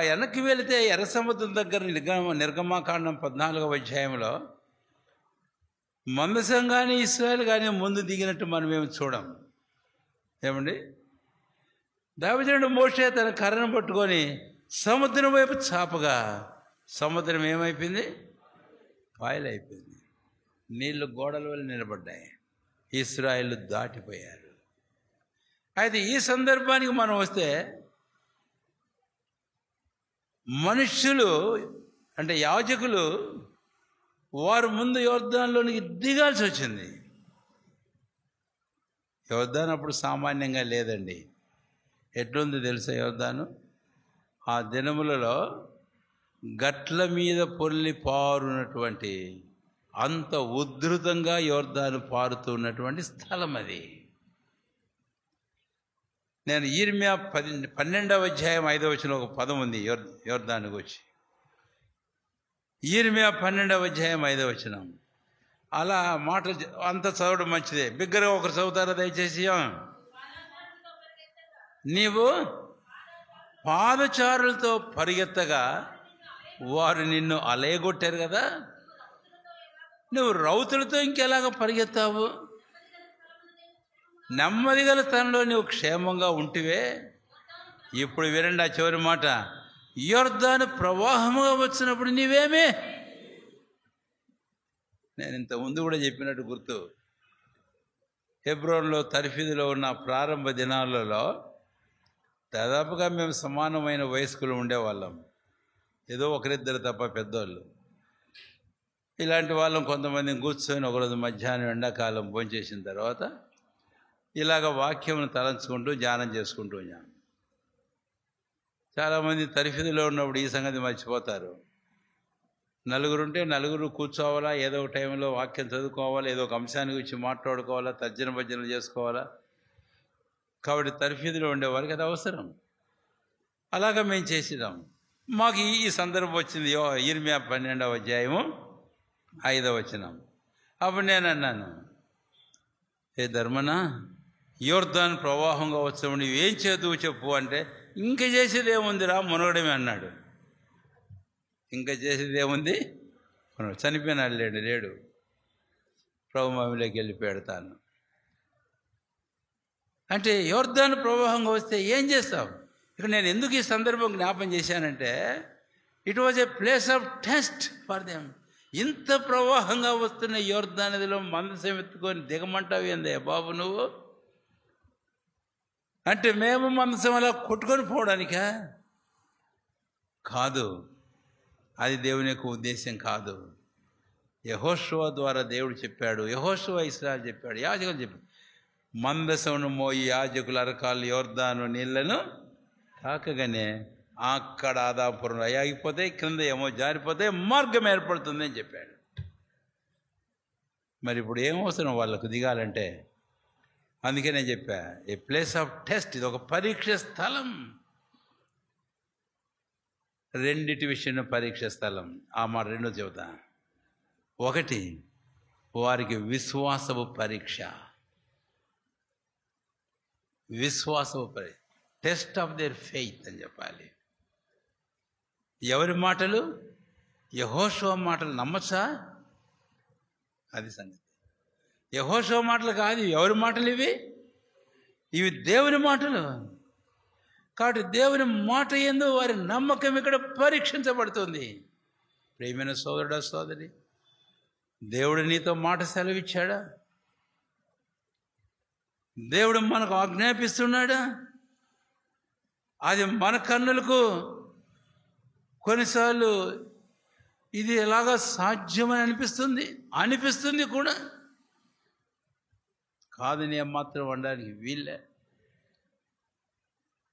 వెనక్కి వెళితే ఎర్ర సముద్రం దగ్గర నిర్గమాకాండం 14వ అధ్యాయంలో మందసం కానీ ఇశ్రాయేలు కానీ ముందు దిగినట్టు మనం ఏమి చూడం. ఏమండి? దావీదు మోషే తన కర్రను పట్టుకొని సముద్రం వైపు చాపగా సముద్రం ఏమైపోయింది? పాయలైపోయింది. నీళ్లు గోడల వల్ల నిలబడ్డాయి. ఇశ్రాయేలు దాటిపోయారు. అయితే ఈ సందర్భానికి మనం వస్తే మనుష్యులు అంటే యాజకులు వారు ముందు యోర్దానులోనికి దిగాల్సి వచ్చింది. యోర్దాను అప్పుడు సామాన్యంగా లేదండి. ఎట్లుంది తెలుసా యోర్దాను? ఆ దినములలో గట్ల మీద పొర్లి పారున్నటువంటి అంత ఉధృతంగా యోర్దాను పారుతున్నటువంటి స్థలం అది. నేను యిర్మీయా 12వ అధ్యాయం 5వ వచనం ఒక పదం ఉంది యోర్దానుకు వచ్చి. యిర్మీయా 12వ అధ్యాయం 5వ వచనం. అలా మాట అంత చదవడం మంచిదే. బిగ్గరగా ఒకరు చదువుతారా దయచేసి? నీవు పాదచారులతో పరిగెత్తగా వారు నిన్ను అలేగొట్టారు కదా, నువ్వు రౌతులతో ఇంకెలాగ పరిగెత్తావు? నెమ్మది గల స్థలంలో నువ్వు క్షేమంగా ఉంటివే. ఇప్పుడు వినండి ఆ చివరి మాట. యోర్దాను ప్రవాహముగా వచ్చినప్పుడు నీవేమే. నేను ఇంత ముందు కూడా చెప్పినట్టు గుర్తు. హెబ్రోన్లో తర్ఫీదులో ఉన్న ప్రారంభ దినాలలో దాదాపుగా మేము సమానమైన వయస్కులు ఉండేవాళ్ళం. ఏదో ఒకరిద్దరు తప్ప పెద్దోళ్ళు. ఇలాంటి వాళ్ళం కొంతమందిని కూర్చొని ఒకరోజు మధ్యాహ్నం ఎండాకాలం భోంచేసిన తర్వాత ఇలాగ వాక్యమును తలంచుకుంటూ ధ్యానం చేసుకుంటూ ఉన్నాం. చాలామంది తరఫీదులో ఉన్నప్పుడు ఈ సంగతి మర్చిపోతారు. నలుగురుంటే నలుగురు కూర్చోవాలా, ఏదో ఒక టైంలో వాక్యం చదువుకోవాలా, ఏదో ఒక అంశాన్ని గురించి మాట్లాడుకోవాలా, తర్జన భర్జనలు చేసుకోవాలా. కాబట్టి తరఫీదులో ఉండేవారికి అది అవసరం. అలాగా మేము చేసినాం. మాకు ఈ సందర్భం వచ్చింది. యిర్మీయా 12వ అధ్యాయము 5వ వచనం. అప్పుడు నేను అన్నాను, ఏ ధర్మనా, యోర్దాను ప్రవాహంగా వచ్చాము, నువ్వు ఏం చేతువు చెప్పు అంటే, ఇంకా చేసేది ఏముందిరా, మునగడమే అన్నాడు. ఇంకా చేసేది ఏముంది? చనిపోయినాడు, లేడు. ప్రభు మహిమలోకి వెళ్ళిపోయాడు తాను. అంటే యోర్దాను ప్రవాహంగా వస్తే ఏం చేస్తావు? ఇక్కడ నేను ఎందుకు ఈ సందర్భం జ్ఞాపం చేశానంటే, it was a place of test for them. ఇంత ప్రవాహంగా వస్తున్న యోర్దాను నదిలో మందసం ఎత్తుకొని దిగమంటావు ఏందే బాబు నువ్వు? అంటే మేము మందసం అలా కొట్టుకొని పోవడానికా? కాదు, అది దేవుని యొక్క ఉద్దేశం కాదు. యెహోషువ ద్వారా దేవుడు చెప్పాడు. యెహోషువ ఇశ్రాయేలు చెప్పాడు, యాజకులు చెప్పాడు, మందసమును మోయి యాజకుల అరకాలు యోర్దాను నీళ్లను తాకగానే అక్కడ ఆదాపురం ఆగిపోతే, క్రింద ఏమో జారిపోతే మార్గం ఏర్పడుతుంది అని చెప్పాడు. మరి ఇప్పుడు ఏమవసరం వాళ్ళకు దిగాలంటే? అందుకే నేను చెప్పా, ఏ ప్లేస్ ఆఫ్ టెస్ట్, ఇది ఒక పరీక్ష స్థలం. రెండిటి విషయంలో పరీక్ష స్థలం. ఆ మాట రెండో చెబుతా. ఒకటి, వారికి విశ్వాసపు పరీక్ష. విశ్వాసపు పరీక్ష, టెస్ట్ ఆఫ్ దేర్ ఫెయిత్ అని చెప్పాలి. ఎవరి మాటలు? యెహోషువ మాటలు నమ్మచ్చా? అది సంగతి. యెహోషువ మాటలు కాదు, ఎవరి మాటలు ఇవి? ఇవి దేవుని మాటలు. కాబట్టి దేవుని మాట యందు వారి నమ్మకం ఇక్కడ పరీక్షించబడుతుంది. ప్రియమైన సోదరుడా, సోదరి, దేవుడు నీతో మాట సెలవిచ్చాడా? దేవుడు మనకు ఆజ్ఞాపిస్తున్నాడా? అది మన కన్నులకు కొన్నిసార్లు ఇది ఎలాగా సాధ్యమని అనిపిస్తుంది కూడా. కాదని ఏమాత్రం అనడానికి వీళ్ళే.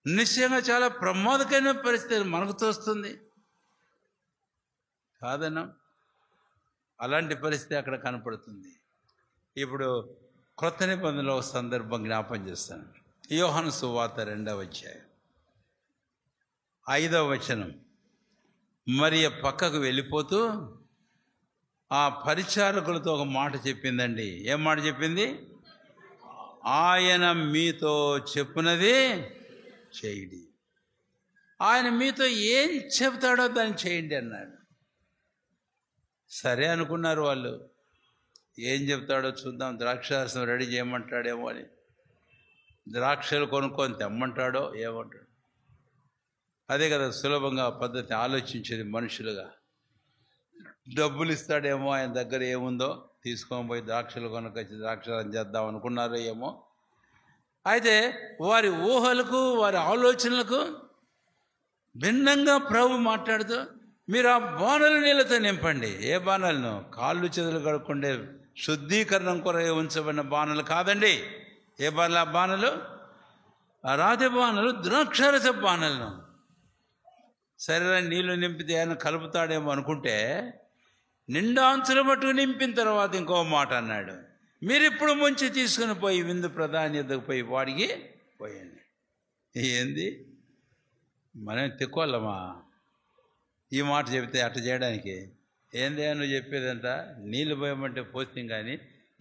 నిశ్చయంగా చాలా ప్రమాదకరమైన పరిస్థితి మనకు తోస్తుంది. కాదన్నా, అలాంటి పరిస్థితి అక్కడ కనపడుతుంది. ఇప్పుడు క్రొత్త నిబంధనలో ఒక సందర్భం జ్ఞాపం చేస్తాను. యోహాను సువార్త 2వ అధ్యాయం 5వ వచనం. మరియ పక్కకు వెళ్ళిపోతూ ఆ పరిచారకులతో ఒక మాట చెప్పిందండి. ఏం మాట చెప్పింది? ఆయన మీతో చెప్పునది చేయండి. ఆయన మీతో ఏం చెప్తాడో దాన్ని చేయండి అన్నాడు. సరే అనుకున్నారు వాళ్ళు. ఏం చెప్తాడో చూద్దాం, ద్రాక్షారసం రెడీ చేయమంటాడేమో అని. ద్రాక్షలు కొనుక్కొని తెమ్మంటాడో ఏమంటాడు. అదే కదా సులభంగా పద్ధతి, ఆలోచించేది మనుషులుగా. డబ్బులు ఇస్తాడేమో, ఆయన దగ్గర ఏముందో తీసుకొని పోయి ద్రాక్షలు కొనుక్కొచ్చి ద్రాక్షారం చేద్దాం అనుకున్నారో ఏమో. అయితే వారి ఊహలకు, వారి ఆలోచనలకు భిన్నంగా ప్రభు మాట్లాడుతూ, మీరు ఆ బాణలు నీళ్ళతో నింపండి. ఏ బాణాలను? కాళ్ళు చేతులు కడుక్కుండే శుద్ధీకరణం కొరకు ఉంచబడిన బాణలు కాదండి. ఏ బాణలు? ఆ బాణలు రాతి బాణలు, ద్రాక్షారస బాణలను. సరే, నీళ్ళు నింపితే ఆయన కలుపుతాడేమో అనుకుంటే నిండా అంచుల మట్టుకు నింపిన తర్వాత ఇంకో మాట అన్నాడు, మీరిప్పుడు ముంచి తీసుకుని పోయి విందు ప్రధాని ఎద్దకు పోయి వాడికి పోయండి. ఏంది, మనం తిక్కోళ్ళమా ఈ మాట చెబితే అట్లా చేయడానికి? ఏందే నువ్వు చెప్పేదంతా? నీళ్ళు పోయమంటే పోస్తాం, కానీ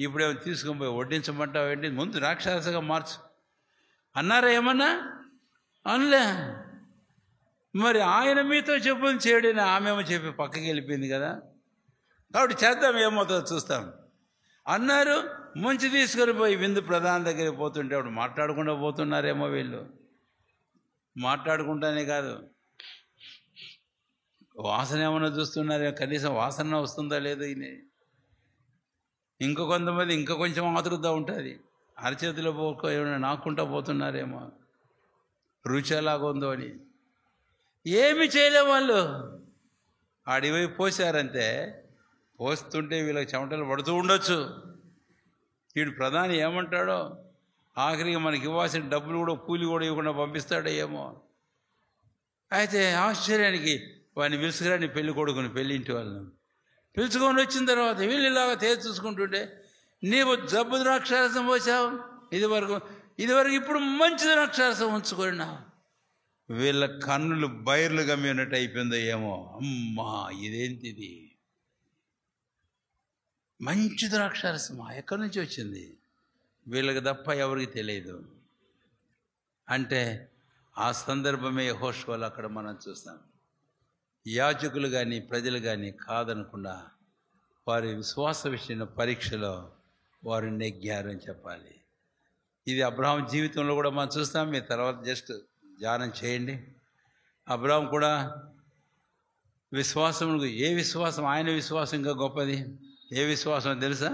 ఇప్పుడేమో తీసుకుని పోయి వడ్డించమంటావు ఏంటి? ముందు రాక్షసగా మార్చు అన్నారా? ఏమన్నా అనలే. మరి ఆయన మీతో చెప్పుని చేయడని ఆమెమో చెప్పి పక్కకి వెళ్ళిపోయింది కదా. కాబట్టి చేద్దాం, ఏమవుతుందో చూస్తాం అన్నారు. ముంచి తీసుకొని పోయి విందు ప్రధాని దగ్గరికి పోతుంటే అప్పుడు మాట్లాడకుండా పోతున్నారేమో వీళ్ళు. మాట్లాడుకుంటానే కాదు, వాసన ఏమన్నా చూస్తున్నారే, కనీసం వాసన వస్తుందా లేదో. ఇంకో కొంతమంది ఇంకా కొంచెం ఆతృత ఉంటుంది, అరచేతిలో ఏమైనా నాకుంటా పోతున్నారేమో, రుచి ఎలాగ ఉందో అని. ఏమి చేయలే వాళ్ళు. ఆడివై పోసారంతే. పోస్తుంటే వీళ్ళకి చెమటలు పడుతూ ఉండొచ్చు. వీడు ప్రధాని ఏమంటాడో, ఆఖరికి మనకి ఇవ్వాల్సిన డబ్బులు కూడా, కూలి కూడా ఇవ్వకుండా పంపిస్తాడో ఏమో. అయితే ఆశ్చర్యానికి వాడిని పిలుచుకురాని పెళ్లి కొడుకుని, పెళ్ళింటి వాళ్ళని పిలుచుకొని వచ్చిన తర్వాత వీళ్ళు ఇలాగా తేల్చి చూసుకుంటుంటే, నీవు జబ్బు ద్రాక్షారసం పోసావు ఇదివరకు, ఇప్పుడు మంచి ద్రాక్షారసం ఉంచుకున్నావు. వీళ్ళ కన్నులు బైర్లు గమ్మినట్టు అయిపోయిందో ఏమో. అమ్మా, ఇదేంటిది? మంచి ద్రాక్షారసమా? ఎక్కడి నుంచి వచ్చింది? వీళ్ళకి తప్ప ఎవరికి తెలియదు. అంటే ఆ సందర్భమే యెహోషువలో అక్కడ మనం చూస్తాం. యాజకులు కానీ ప్రజలు కానీ కాదనకుండా వారి విశ్వాస విషయంలో పరీక్షలో వారు నెగ్గారు అని చెప్పాలి. ఇది అబ్రహాం జీవితంలో కూడా మనం చూస్తాం. మీ తర్వాత జస్ట్ ధ్యానం చేయండి. అబ్రహాం కూడా విశ్వాసములకు, ఏ విశ్వాసం? ఆయన విశ్వాసం ఇంకా గొప్పది. ఏ విశ్వాసం తెలుసా?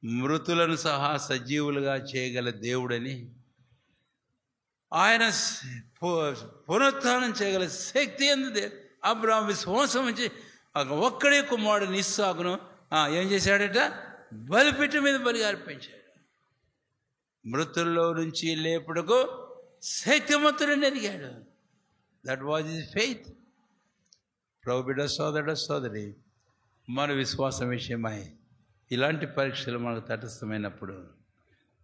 మృతులను సహా సజీవులుగా చేయగల దేవుడని, ఆయన పునరుత్థానం చేయగల శక్తి ఎందుదే అబ్రహాం విశ్వాసం నుంచి ఒక్కడే కుమారుడు ఇస్సాకును ఏం చేశాడట? బలిపీఠం మీద బలి అర్పించాడు. మృతుల్లో నుంచి లేపుడుకు శక్తిమంతుడని ఎదిగాడు. That was his faith. ప్రభు బిడ్డ, సోదరుడు సోదరి, మన విశ్వాసం విషయమై ఇలాంటి పరీక్షలు మనకు తటస్థమైనప్పుడు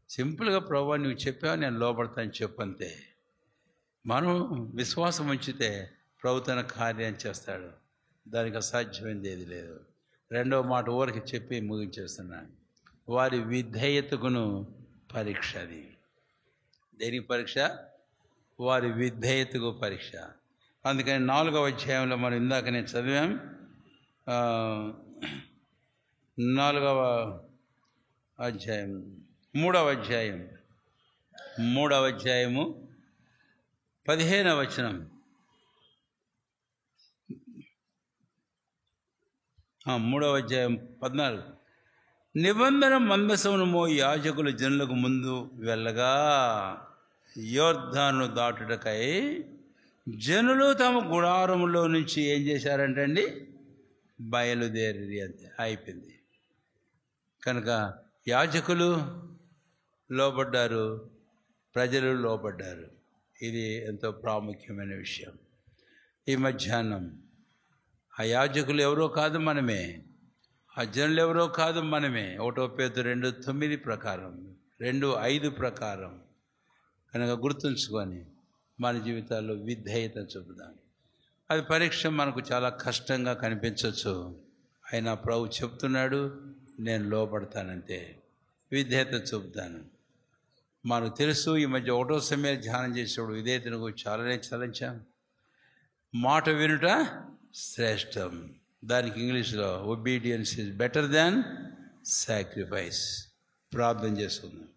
సింపుల్గా ప్రభువా నువ్వు చెప్పావు నేను లోపడతాను చెప్పంతే. మనం విశ్వాసం ఉంచితే ప్రభు తన కార్యం చేస్తాడు. దానికి అసాధ్యమైనది ఏది లేదు. రెండవ మాట ఊరికి చెప్పి ముగించేస్తున్నాను. వారి విధేయతకును పరీక్ష. అది దేనికి పరీక్ష? వారి విధేయతకు పరీక్ష. అందుకని 4వ అధ్యాయంలో మనం ఇందాక నేను చదివాం. 4వ అధ్యాయం 3వ అధ్యాయం 15వ వచనం. 3వ అధ్యాయం 14. నిబంధన మందసమును మోయి యాజకులు జనులకు ముందు వెళ్ళగా యోర్దాను దాటుటకై జనులు తమ గుడారములో నుంచి ఏం చేశారంటండి? బయలుదేరి. అంతే, అయిపోయింది. కనుక యాజకులు లోబడ్డారు, ప్రజలు లోబడ్డారు. ఇది ఎంతో ప్రాముఖ్యమైన విషయం. ఈ మధ్యాహ్నం ఆ యాజకులు ఎవరో కాదు మనమే, ఆ జనులు ఎవరో కాదు మనమే. 1 పేతురు 2:9 ప్రకారం, 2:5 ప్రకారం. కనుక గుర్తుంచుకొని మన జీవితాల్లో విధేయత చూపుదాం. అది పరీక్ష మనకు చాలా కష్టంగా కనిపించవచ్చు. అయినా ప్రభు చెప్తున్నాడు, నేను లోపడతానంతే, విధేయత చూపుతాను. మనకు తెలుసు. ఈ మధ్య 1వ సమయాలు ధ్యానం చేసేవాడు విధేయతను చాలానే చలించాం. మాట వినుట శ్రేష్టం. దానికి ఇంగ్లీష్లో obedience is better than sacrifice. ప్రార్థన చేసుకుందాం.